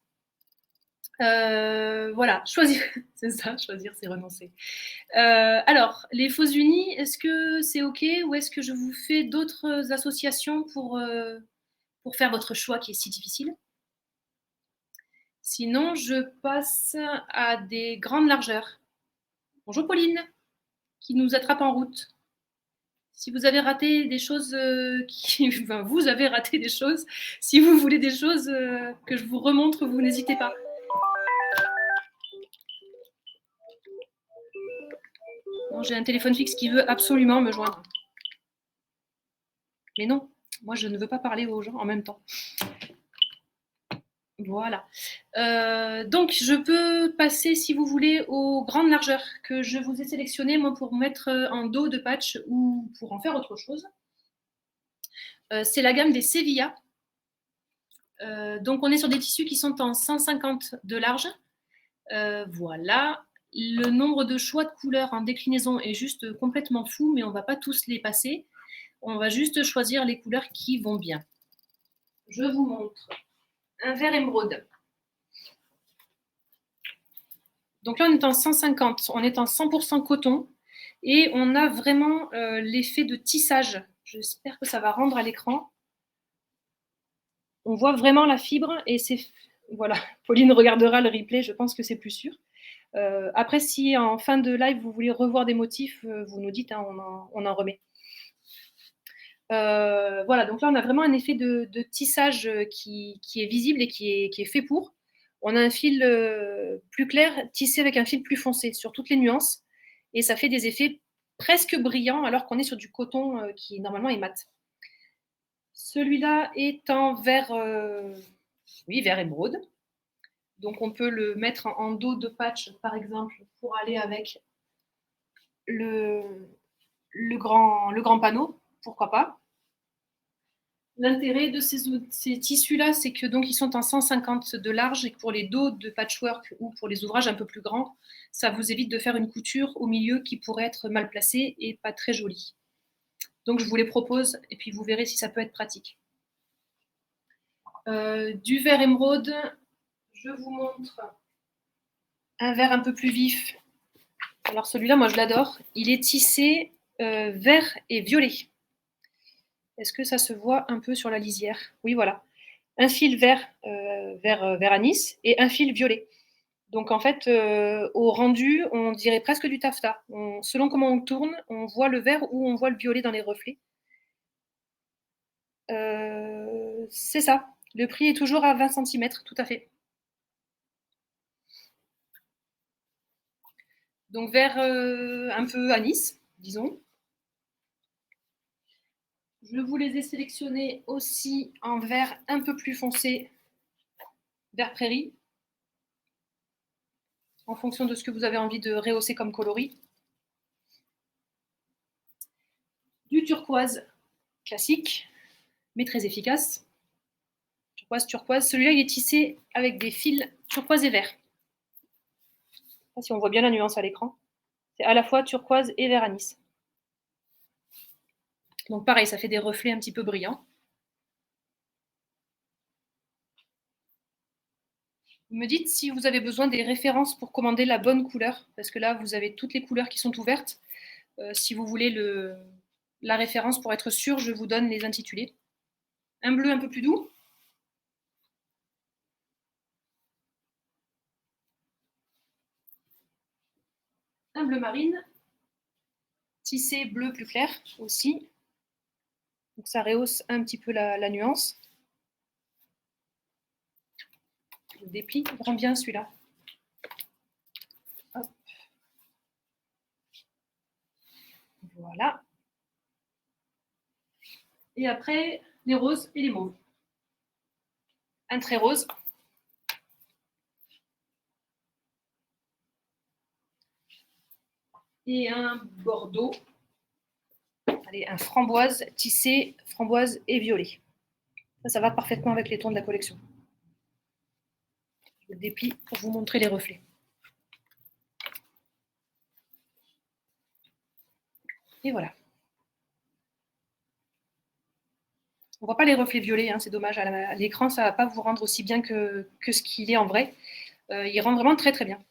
Voilà, choisir, c'est ça, choisir, c'est renoncer. Alors, les faux unis, est-ce que c'est OK ou est-ce que je vous fais d'autres associations pour faire votre choix qui est si difficile? Sinon, je passe à des grandes largeurs. Bonjour Pauline, qui nous attrape en route. Si vous avez raté des choses, enfin, vous avez raté des choses, si vous voulez des choses que je vous remontre, vous n'hésitez pas. Non, j'ai un téléphone fixe qui veut absolument me joindre. Mais non, moi je ne veux pas parler aux gens en même temps. Voilà. Donc je peux passer, si vous voulez, aux grandes largeurs que je vous ai sélectionnées, moi, pour mettre en dos de patch ou pour en faire autre chose. C'est la gamme des Sevilla. Donc on est sur des tissus qui sont en 150 de large. Voilà. Le nombre de choix de couleurs en déclinaison est juste complètement fou, mais on ne va pas tous les passer. On va juste choisir les couleurs qui vont bien. Je vous montre un vert émeraude. Donc là, on est en 150, on est en 100% coton et on a vraiment l'effet de tissage. J'espère que ça va rendre à l'écran. On voit vraiment la fibre et c'est... Voilà, Pauline regardera le replay, je pense que c'est plus sûr. Après, si en fin de live, vous voulez revoir des motifs, vous nous dites, hein, on en remet. Voilà, donc là, on a vraiment un effet de tissage qui est visible et qui est fait pour. On a un fil plus clair tissé avec un fil plus foncé sur toutes les nuances. Et ça fait des effets presque brillants alors qu'on est sur du coton qui, normalement, est mat. Celui-là est en vert, oui, vert émeraude. Donc, on peut le mettre en dos de patch, par exemple, pour aller avec le grand panneau. Pourquoi pas. L'intérêt de ces tissus-là, c'est que donc ils sont en 150 de large et que pour les dos de patchwork ou pour les ouvrages un peu plus grands, ça vous évite de faire une couture au milieu qui pourrait être mal placée et pas très jolie. Donc je vous les propose et puis vous verrez si ça peut être pratique. Du vert émeraude, je vous montre un vert un peu plus vif. Alors celui-là, moi je l'adore. Il est tissé vert et violet. Est-ce que ça se voit un peu sur la lisière? Oui, voilà. Un fil vert, vert anis et un fil violet. Donc en fait, au rendu, on dirait presque du taffetas. Selon comment on tourne, on voit le vert ou on voit le violet dans les reflets. C'est ça. Le prix est toujours à 20 cm, tout à fait. Donc vert un peu anis, disons. Je vous les ai sélectionnés aussi en vert un peu plus foncé, vert prairie, en fonction de ce que vous avez envie de rehausser comme coloris. Du turquoise classique, mais très efficace. Turquoise, turquoise. Celui-là, il est tissé avec des fils turquoise et vert. Je ne sais pas si on voit bien la nuance à l'écran. C'est à la fois turquoise et vert anis. Donc pareil, ça fait des reflets un petit peu brillants. Vous me dites si vous avez besoin des références pour commander la bonne couleur, parce que là, vous avez toutes les couleurs qui sont ouvertes. Si vous voulez la référence pour être sûr, je vous donne les intitulés. Un bleu un peu plus doux. Un bleu marine. Tissé bleu plus clair aussi. Donc ça rehausse un petit peu la nuance. Je déplie vraiment bien celui-là. Voilà. Et après, les roses et les mauves. Un trait rose. Et un bordeaux. Allez, un framboise tissé, framboise et violet. Ça va parfaitement avec les tons de la collection. Je le déplie pour vous montrer les reflets. Et voilà. On ne voit pas les reflets violets, hein, c'est dommage. À l'écran, ça ne va pas vous rendre aussi bien que ce qu'il est en vrai. Il rend vraiment très très bien.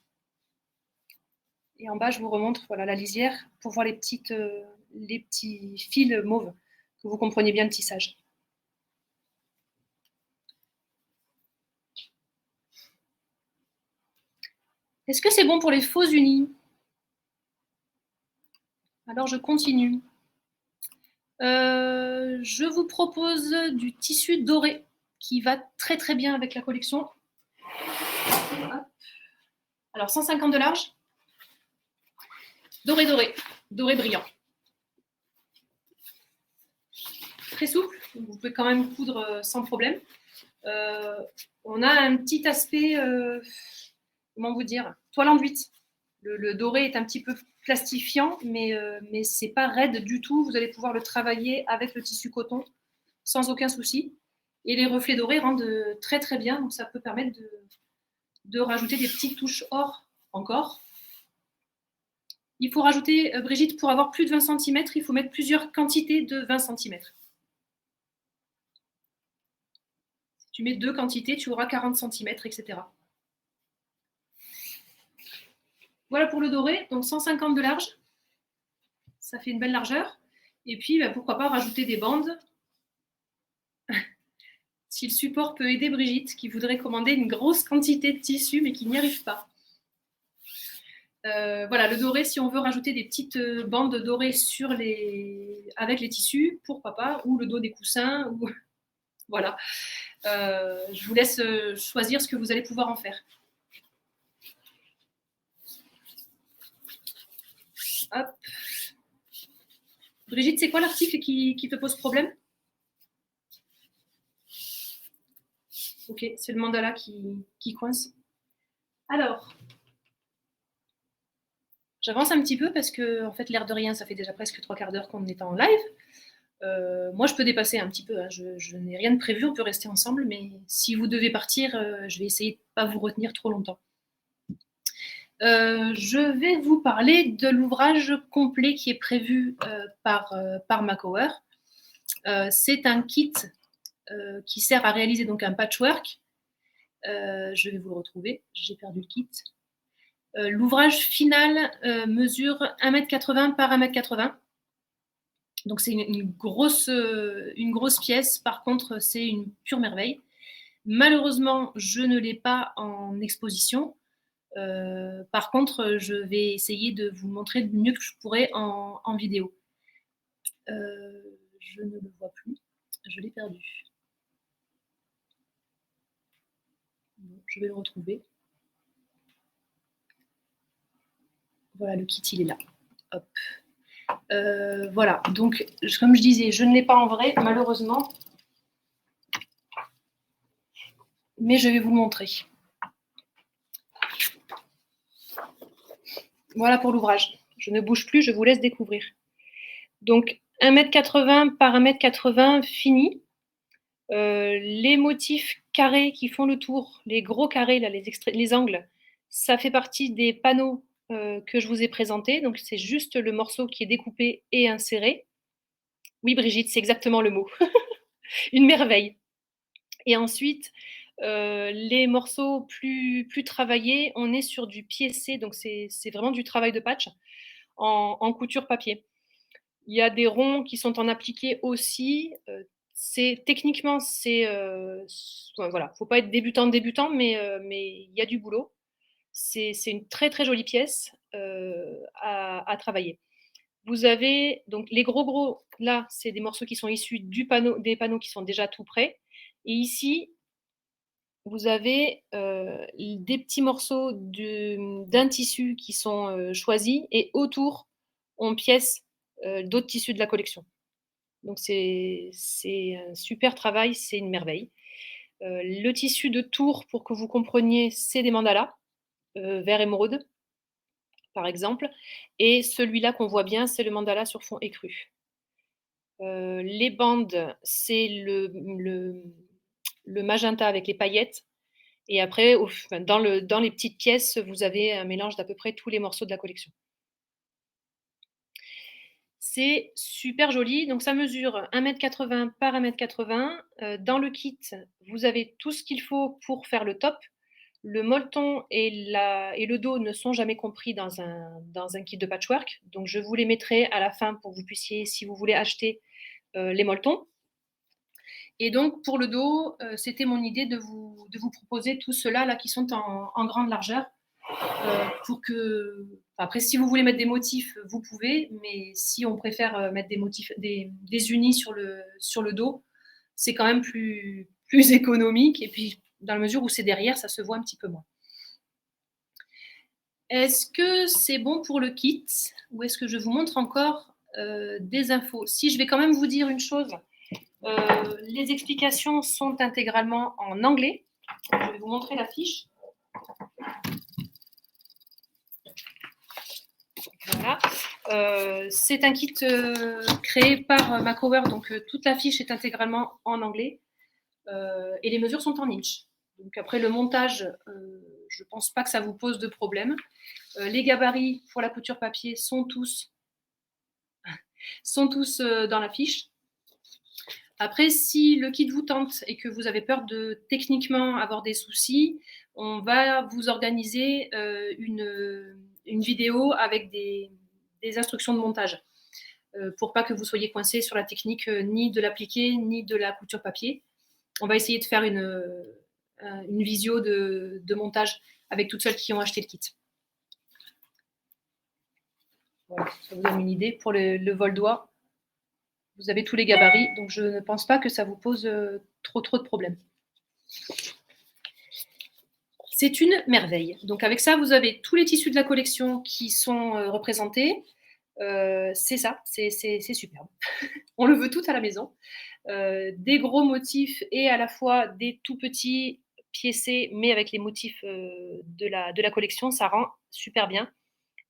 Et en bas, je vous remontre voilà, la lisière pour voir les petits fils mauves, que vous compreniez bien le tissage. Est-ce que c'est bon pour les faux unis? Alors, je continue. Je vous propose du tissu doré qui va très très bien avec la collection. Alors 150 de large, doré doré, doré brillant. Très souple, vous pouvez quand même coudre sans problème. On a un petit aspect, comment vous dire, toile enduite. Le doré est un petit peu plastifiant, mais c'est pas raide du tout. Vous allez pouvoir le travailler avec le tissu coton sans aucun souci. Et les reflets dorés rendent très très bien, donc ça peut permettre de rajouter des petites touches or encore. Il faut rajouter, Brigitte, pour avoir plus de 20 cm, il faut mettre plusieurs quantités de 20 cm. Si tu mets 2 quantités, tu auras 40 cm, etc. Voilà pour le doré, donc 150 de large. Ça fait une belle largeur. Et puis, pourquoi pas rajouter des bandes. Si le support peut aider Brigitte, qui voudrait commander une grosse quantité de tissu, mais qui n'y arrive pas. Voilà, le doré, si on veut rajouter des petites bandes dorées avec les tissus, pourquoi pas, ou le dos des coussins, ou voilà. Je vous laisse choisir ce que vous allez pouvoir en faire. Hop. Brigitte, c'est quoi l'article qui te pose problème? Ok, c'est le mandala qui coince. Alors, j'avance un petit peu parce que, en fait, l'air de rien, ça fait déjà presque 3/4 d'heure qu'on est en live. Moi, je peux dépasser un petit peu. Hein. Je n'ai rien de prévu, on peut rester ensemble, mais si vous devez partir, je vais essayer de ne pas vous retenir trop longtemps. Je vais vous parler de l'ouvrage complet qui est prévu par Makower. C'est un kit qui sert à réaliser donc un patchwork. Je vais vous le retrouver, j'ai perdu le kit. L'ouvrage final mesure 1,80 m par 1,80 m. Donc c'est une grosse pièce, par contre c'est une pure merveille. Malheureusement, je ne l'ai pas en exposition. Par contre, je vais essayer de vous montrer du mieux que je pourrais en vidéo. Je ne le vois plus, je l'ai perdu. Bon, je vais le retrouver. Voilà, le kit, il est là. Hop. Voilà, donc comme je disais, je ne l'ai pas en vrai, malheureusement, mais je vais vous le montrer. Voilà pour l'ouvrage. Je ne bouge plus, je vous laisse découvrir. Donc 1,80 m par 1,80 m fini. Les motifs carrés qui font le tour, les gros carrés, là, les angles, ça fait partie des panneaux que je vous ai présentés. Donc c'est juste le morceau qui est découpé et inséré. Oui, Brigitte, c'est exactement le mot. Une merveille. Et ensuite, les morceaux plus travaillés, on est sur du piécé, donc c'est vraiment du travail de patch en couture papier. Il y a des ronds qui sont en appliqué aussi. Techniquement, voilà, faut pas être débutant, mais il y a du boulot. C'est une très très jolie pièce à travailler. Vous avez donc les gros là, c'est des morceaux qui sont issus des panneaux qui sont déjà tout prêts. Et ici, vous avez des petits morceaux d'un tissu qui sont choisis et autour, on pièce d'autres tissus de la collection. Donc c'est un super travail, c'est une merveille. Le tissu de tour, pour que vous compreniez, c'est des mandalas, vert émeraude, par exemple. Et celui-là qu'on voit bien, c'est le mandala sur fond écru. Les bandes, c'est le magenta avec les paillettes. Et après, dans les petites pièces, vous avez un mélange d'à peu près tous les morceaux de la collection. C'est super joli. Donc, ça mesure 1,80 m par 1,80 m. Dans le kit, vous avez tout ce qu'il faut pour faire le top. Le molleton et le dos ne sont jamais compris dans un kit de patchwork. Donc, je vous les mettrai à la fin pour que vous puissiez, si vous voulez acheter les molletons. Et donc, pour le dos, c'était mon idée de vous proposer tout cela là, qui sont en grande largeur. Pour que. Après, si vous voulez mettre des motifs, vous pouvez, mais si on préfère mettre des motifs, des unis sur le dos, c'est quand même plus économique. Et puis, dans la mesure où c'est derrière, ça se voit un petit peu moins. Est-ce que c'est bon pour le kit ou est-ce que je vous montre encore des infos? Si je vais quand même vous dire une chose, les explications sont intégralement en anglais. Je vais vous montrer la fiche. Voilà. C'est un kit créé par Macrower, donc toute la fiche est intégralement en anglais et les mesures sont en inch. Donc après le montage, je ne pense pas que ça vous pose de problème. Les gabarits pour la couture papier sont tous dans la fiche. Après, si le kit vous tente et que vous avez peur de techniquement avoir des soucis, on va vous organiser une vidéo avec des instructions de montage pour pas que vous soyez coincé sur la technique ni de l'appliquer ni de la couture papier. On va essayer de faire une visio de montage avec toutes celles qui ont acheté le kit. Voilà, ça vous donne une idée. Pour le vol-doigt, vous avez tous les gabarits, donc je ne pense pas que ça vous pose trop de problèmes. C'est une merveille. Donc avec ça, vous avez tous les tissus de la collection qui sont représentés. C'est ça, c'est superbe. On le veut tout à la maison. Des gros motifs et à la fois des tout petits piécés, mais avec les motifs de la collection, ça rend super bien.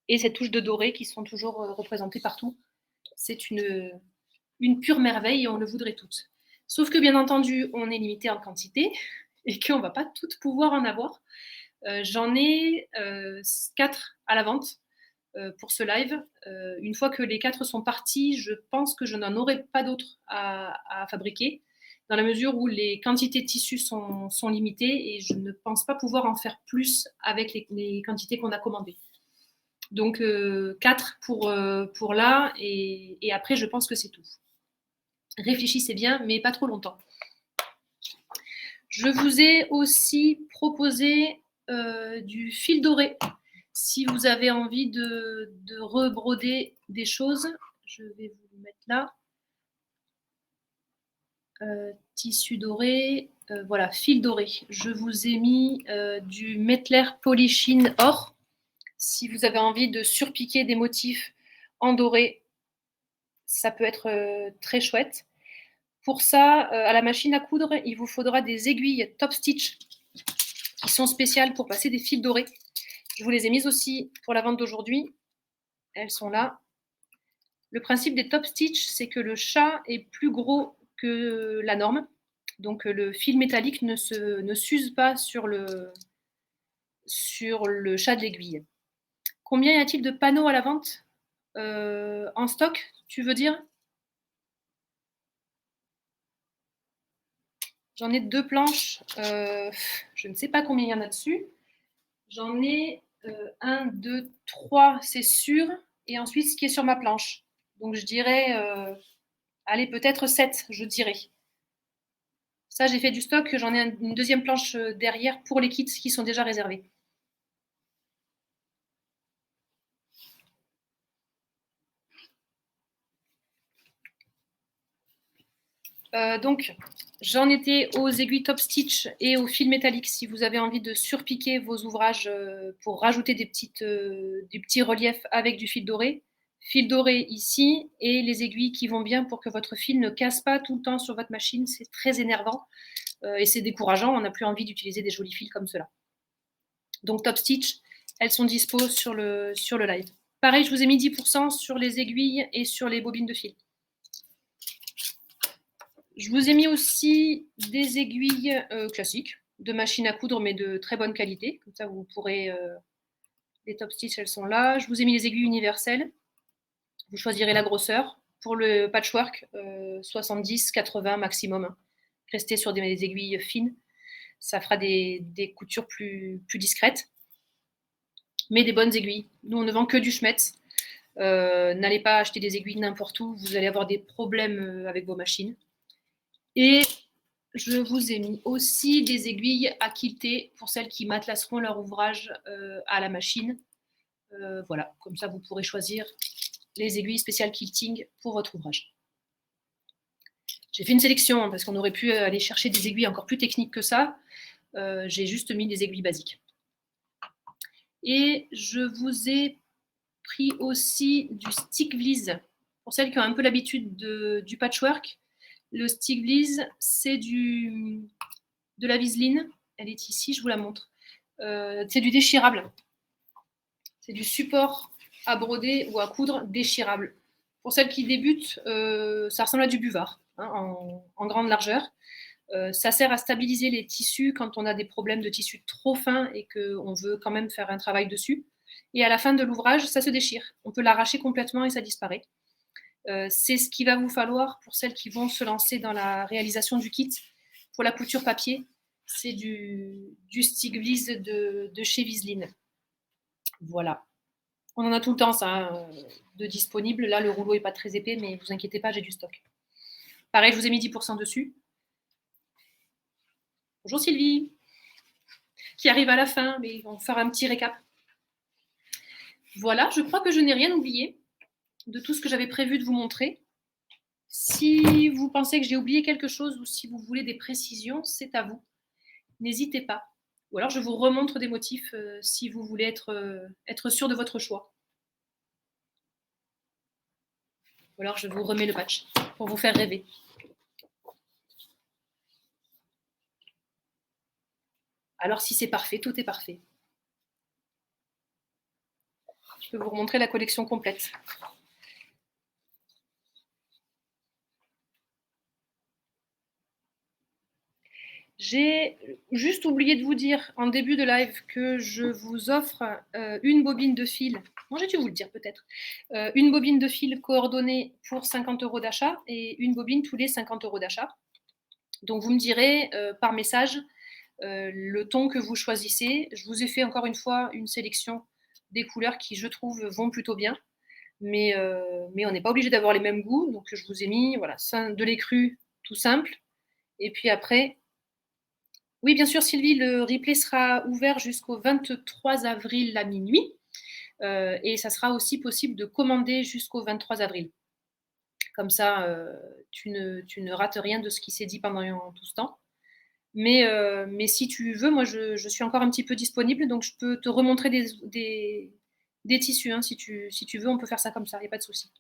Et cette touche de doré qui sont toujours représentées partout, c'est une pure merveille et on le voudrait toutes. Sauf que bien entendu, on est limité en quantité et qu'on ne va pas toutes pouvoir en avoir. J'en ai 4 à la vente pour ce live. Une fois que les 4 sont partis, je pense que je n'en aurai pas d'autres à fabriquer, dans la mesure où les quantités de tissus sont limitées et je ne pense pas pouvoir en faire plus avec les quantités qu'on a commandées. Donc 4 pour là, et après, je pense que c'est tout. Réfléchissez bien, mais pas trop longtemps. Je vous ai aussi proposé du fil doré. Si vous avez envie de rebroder des choses, je vais vous le mettre là. Tissu doré, voilà, fil doré. Je vous ai mis du Mettler Polychine Or. Si vous avez envie de surpiquer des motifs en doré, ça peut être très chouette. Pour ça, à la machine à coudre, il vous faudra des aiguilles Top Stitch qui sont spéciales pour passer des fils dorés. Je vous les ai mises aussi pour la vente d'aujourd'hui. Elles sont là. Le principe des Top Stitch, c'est que le chat est plus gros que la norme. Donc le fil métallique ne s'use pas sur le chat de l'aiguille. Combien y a-t-il de panneaux à la vente en stock, tu veux dire? J'en ai 2 planches. Je ne sais pas combien il y en a dessus. J'en ai 1, 2, 3, c'est sûr. Et ensuite, ce qui est sur ma planche. Donc, je dirais, allez, peut-être 7, je dirais. Ça, j'ai fait du stock. J'en ai une deuxième planche derrière pour les kits qui sont déjà réservés. Donc, j'en étais aux aiguilles Top Stitch et aux fils métalliques si vous avez envie de surpiquer vos ouvrages pour rajouter des petits reliefs avec du fil doré. Fil doré ici et les aiguilles qui vont bien pour que votre fil ne casse pas tout le temps sur votre machine. C'est très énervant et c'est décourageant. On n'a plus envie d'utiliser des jolis fils comme cela. Donc, Top Stitch, elles sont dispo sur le live. Pareil, je vous ai mis 10% sur les aiguilles et sur les bobines de fil. Je vous ai mis aussi des aiguilles classiques de machine à coudre, mais de très bonne qualité. Comme ça, vous pourrez... les Top Stitch, elles sont là. Je vous ai mis les aiguilles universelles. Vous choisirez la grosseur. Pour le patchwork, 70, 80 maximum. Restez sur des aiguilles fines. Ça fera des coutures plus discrètes. Mais des bonnes aiguilles. Nous, on ne vend que du Schmetz. N'allez pas acheter des aiguilles n'importe où. Vous allez avoir des problèmes avec vos machines. Et je vous ai mis aussi des aiguilles à quilter pour celles qui matelasseront leur ouvrage à la machine. Voilà, comme ça vous pourrez choisir les aiguilles spéciales quilting pour votre ouvrage. J'ai fait une sélection hein, parce qu'on aurait pu aller chercher des aiguilles encore plus techniques que ça. J'ai juste mis des aiguilles basiques. Et je vous ai pris aussi du stick vlise. Pour celles qui ont un peu l'habitude du patchwork, le stick vlise, c'est de la viseline. Elle est ici, je vous la montre. C'est du déchirable. C'est du support à broder ou à coudre déchirable. Pour celles qui débutent, ça ressemble à du buvard hein, en grande largeur. Ça sert à stabiliser les tissus quand on a des problèmes de tissus trop fins et qu'on veut quand même faire un travail dessus. Et à la fin de l'ouvrage, ça se déchire. On peut l'arracher complètement et ça disparaît. C'est ce qu'il va vous falloir pour celles qui vont se lancer dans la réalisation du kit. Pour la couture papier, c'est du stick vlise de chez Viseline. Voilà. On en a tout le temps, ça, de disponible. Là, le rouleau n'est pas très épais, mais ne vous inquiétez pas, j'ai du stock. Pareil, je vous ai mis 10% dessus. Bonjour Sylvie, qui arrive à la fin, mais on va faire un petit récap. Voilà, je crois que je n'ai rien oublié de tout ce que j'avais prévu de vous montrer. Si vous pensez que j'ai oublié quelque chose ou si vous voulez des précisions, c'est à vous. N'hésitez pas. Ou alors je vous remontre des motifs si vous voulez être sûr de votre choix. Ou alors je vous remets le patch pour vous faire rêver. Alors si c'est parfait, tout est parfait. Je peux vous remontrer la collection complète. J'ai juste oublié de vous dire en début de live que je vous offre une bobine de fil. Bon, j'ai dû vous le dire peut-être. Une bobine de fil coordonnée pour 50 € d'achat et une bobine tous les 50 € d'achat. Donc vous me direz par message le ton que vous choisissez. Je vous ai fait encore une fois une sélection des couleurs qui, je trouve, vont plutôt bien. Mais on n'est pas obligé d'avoir les mêmes goûts. Donc je vous ai mis voilà, de l'écru tout simple. Et puis après, oui, bien sûr, Sylvie, le replay sera ouvert jusqu'au 23 avril à minuit. Et ça sera aussi possible de commander jusqu'au 23 avril. Comme ça, tu ne rates rien de ce qui s'est dit pendant tout ce temps. Mais si tu veux, moi, je suis encore un petit peu disponible, donc je peux te remontrer Des tissus, hein, si tu veux, on peut faire ça comme ça, il n'y a pas de souci.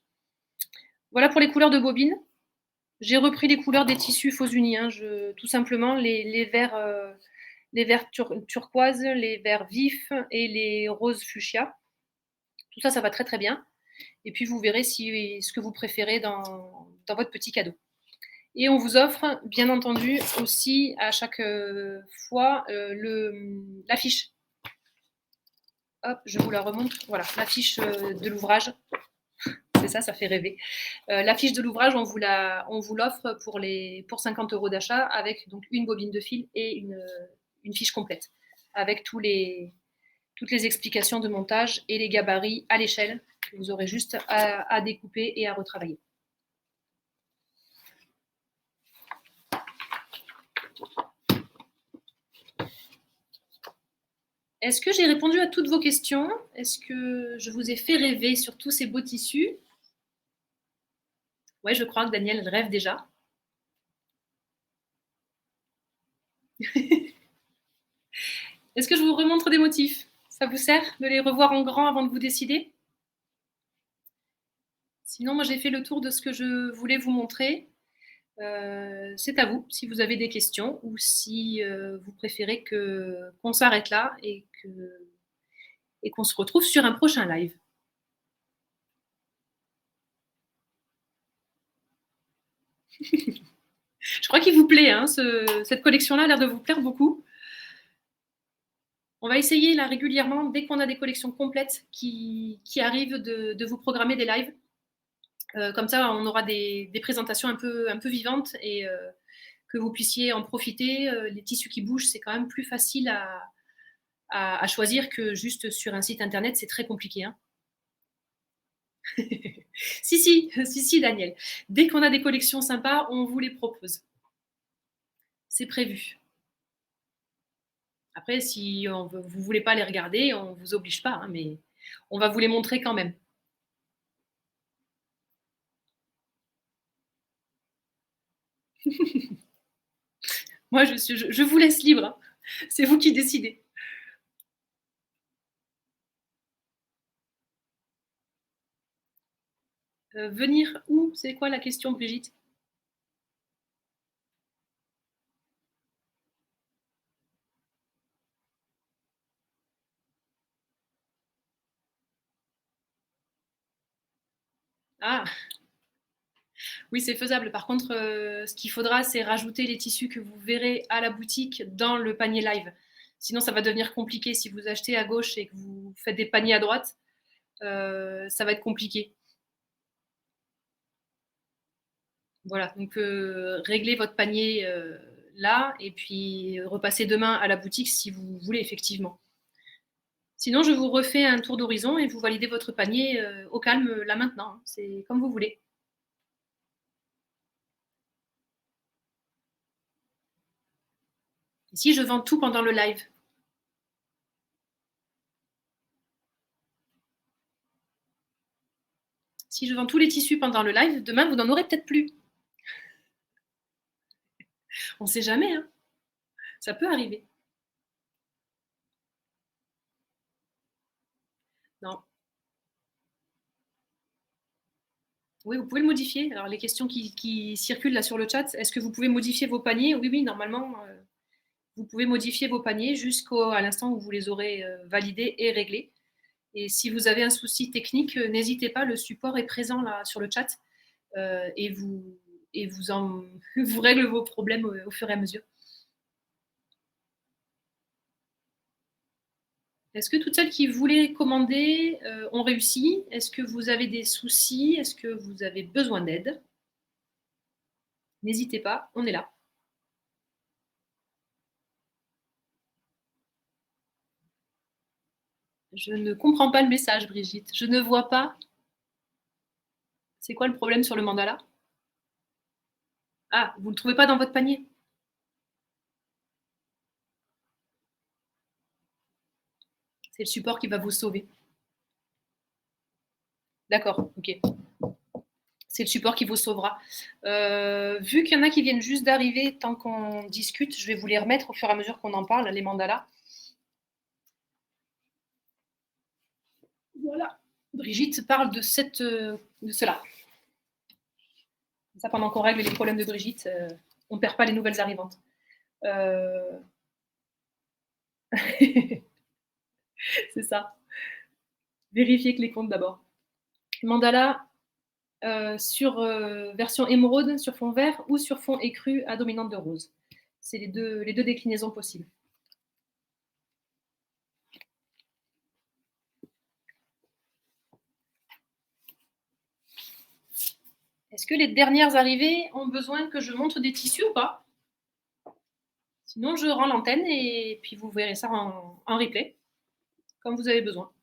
Voilà pour les couleurs de bobine. J'ai repris les couleurs des tissus faux unis, hein, tout simplement les verts turquoise, les verts vifs et les roses fuchsia. Tout ça, ça va très très bien. Et puis vous verrez ce que vous préférez dans votre petit cadeau. Et on vous offre, bien entendu, aussi à chaque fois l'affiche. Hop, je vous la remonte. Voilà, l'affiche de l'ouvrage. C'est ça, ça fait rêver. L'affiche de l'ouvrage, on vous l'offre pour 50 € d'achat avec donc une bobine de fil et une fiche complète avec toutes les explications de montage et les gabarits à l'échelle. Vous aurez juste à découper et à retravailler. Est-ce que j'ai répondu à toutes vos questions? Est-ce que je vous ai fait rêver sur tous ces beaux tissus? Ouais, je crois que Daniel rêve déjà. Est-ce que je vous remontre des motifs? Ça vous sert de les revoir en grand avant de vous décider? Sinon, moi, j'ai fait le tour de ce que je voulais vous montrer. C'est à vous, si vous avez des questions ou si vous préférez qu'on s'arrête là et qu'on se retrouve sur un prochain live. Je crois qu'il vous plaît, hein, cette collection-là a l'air de vous plaire beaucoup. On va essayer là régulièrement, dès qu'on a des collections complètes qui arrivent, de vous programmer des lives. Comme ça, on aura des présentations un peu vivantes et que vous puissiez en profiter. Les tissus qui bougent, c'est quand même plus facile à choisir que juste sur un site internet, c'est très compliqué. Hein. si, Daniel. Dès qu'on a des collections sympas, on vous les propose. C'est prévu. Après, si vous ne voulez pas les regarder, on ne vous oblige pas, hein, mais on va vous les montrer quand même. Moi, je vous laisse libre. Hein. C'est vous qui décidez. Venir où? C'est quoi la question, Brigitte? Ah, oui, c'est faisable. Par contre, ce qu'il faudra, c'est rajouter les tissus que vous verrez à la boutique dans le panier live. Sinon, ça va devenir compliqué. Si vous achetez à gauche et que vous faites des paniers à droite, ça va être compliqué. Voilà, donc réglez votre panier là et puis repassez demain à la boutique si vous voulez, effectivement. Sinon, je vous refais un tour d'horizon et vous validez votre panier au calme là maintenant. Hein. C'est comme vous voulez. Et si je vends tout pendant le live? Si je vends tous les tissus pendant le live, demain, vous n'en aurez peut-être plus. On ne sait jamais, hein. Ça peut arriver. Non. Oui, vous pouvez le modifier. Alors, les questions qui circulent là sur le chat, est-ce que vous pouvez modifier vos paniers? Oui, normalement, vous pouvez modifier vos paniers jusqu'à l'instant où vous les aurez validés et réglés. Et si vous avez un souci technique, n'hésitez pas, le support est présent là sur le chat et vous règle vos problèmes au fur et à mesure. Est-ce que toutes celles qui voulaient commander ont réussi? Est-ce que vous avez des soucis? Est-ce que vous avez besoin d'aide? N'hésitez pas, on est là. Je ne comprends pas le message, Brigitte. Je ne vois pas. C'est quoi le problème sur le mandala? Ah, vous ne le trouvez pas dans votre panier? C'est le support qui va vous sauver. D'accord, ok. C'est le support qui vous sauvera. Vu qu'il y en a qui viennent juste d'arriver, tant qu'on discute, je vais vous les remettre au fur et à mesure qu'on en parle, les mandalas. Voilà. Brigitte parle de cela. Ça, pendant qu'on règle les problèmes de Brigitte, on ne perd pas les nouvelles arrivantes. C'est ça. Vérifiez que les comptes d'abord. Mandala sur version émeraude sur fond vert ou sur fond écru à dominante de rose. C'est les deux déclinaisons possibles. Est-ce que les dernières arrivées ont besoin que je montre des tissus ou pas? Sinon, je rends l'antenne et puis vous verrez ça en replay, comme vous avez besoin.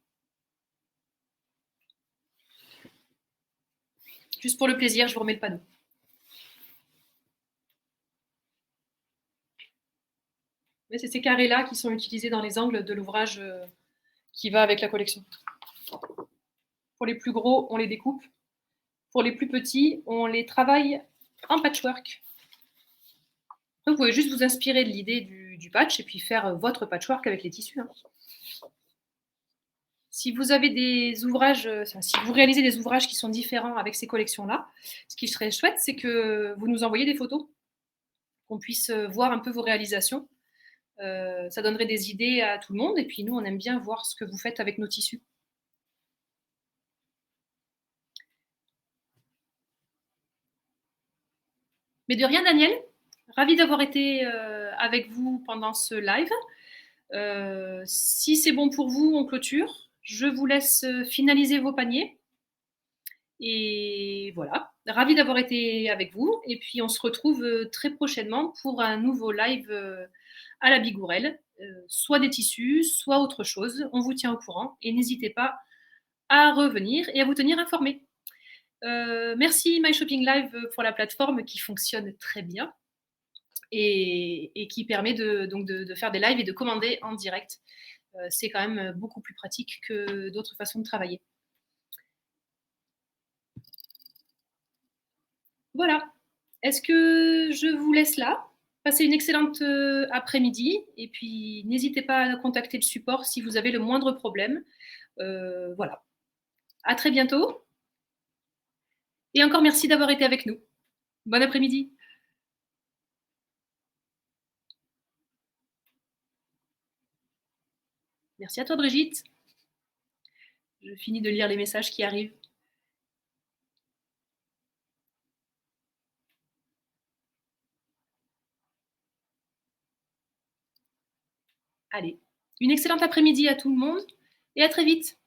Juste pour le plaisir, je vous remets le panneau. Mais c'est ces carrés-là qui sont utilisés dans les angles de l'ouvrage qui va avec la collection. Pour les plus gros, on les découpe. Pour les plus petits, on les travaille en patchwork. Donc, vous pouvez juste vous inspirer de l'idée du patch et puis faire votre patchwork avec les tissus. Hein. Si vous avez des ouvrages, si vous réalisez des ouvrages qui sont différents avec ces collections-là, ce qui serait chouette, c'est que vous nous envoyez des photos, qu'on puisse voir un peu vos réalisations. Ça donnerait des idées à tout le monde et puis nous, on aime bien voir ce que vous faites avec nos tissus. Mais de rien, Daniel. Ravie d'avoir été avec vous pendant ce live. Si c'est bon pour vous, on clôture. Je vous laisse finaliser vos paniers. Et voilà, ravie d'avoir été avec vous. Et puis, on se retrouve très prochainement pour un nouveau live à la Bigourelle. Soit des tissus, soit autre chose. On vous tient au courant. Et n'hésitez pas à revenir et à vous tenir informés. Merci My Shopping Live pour la plateforme qui fonctionne très bien et qui permet de faire des lives et de commander en direct. C'est quand même beaucoup plus pratique que d'autres façons de travailler. Voilà. Est-ce que je vous laisse là? Passez une excellente après-midi et puis n'hésitez pas à contacter le support si vous avez le moindre problème. Voilà. À très bientôt. Et encore merci d'avoir été avec nous. Bon après-midi. Merci à toi, Brigitte. Je finis de lire les messages qui arrivent. Allez, une excellente après-midi à tout le monde et à très vite.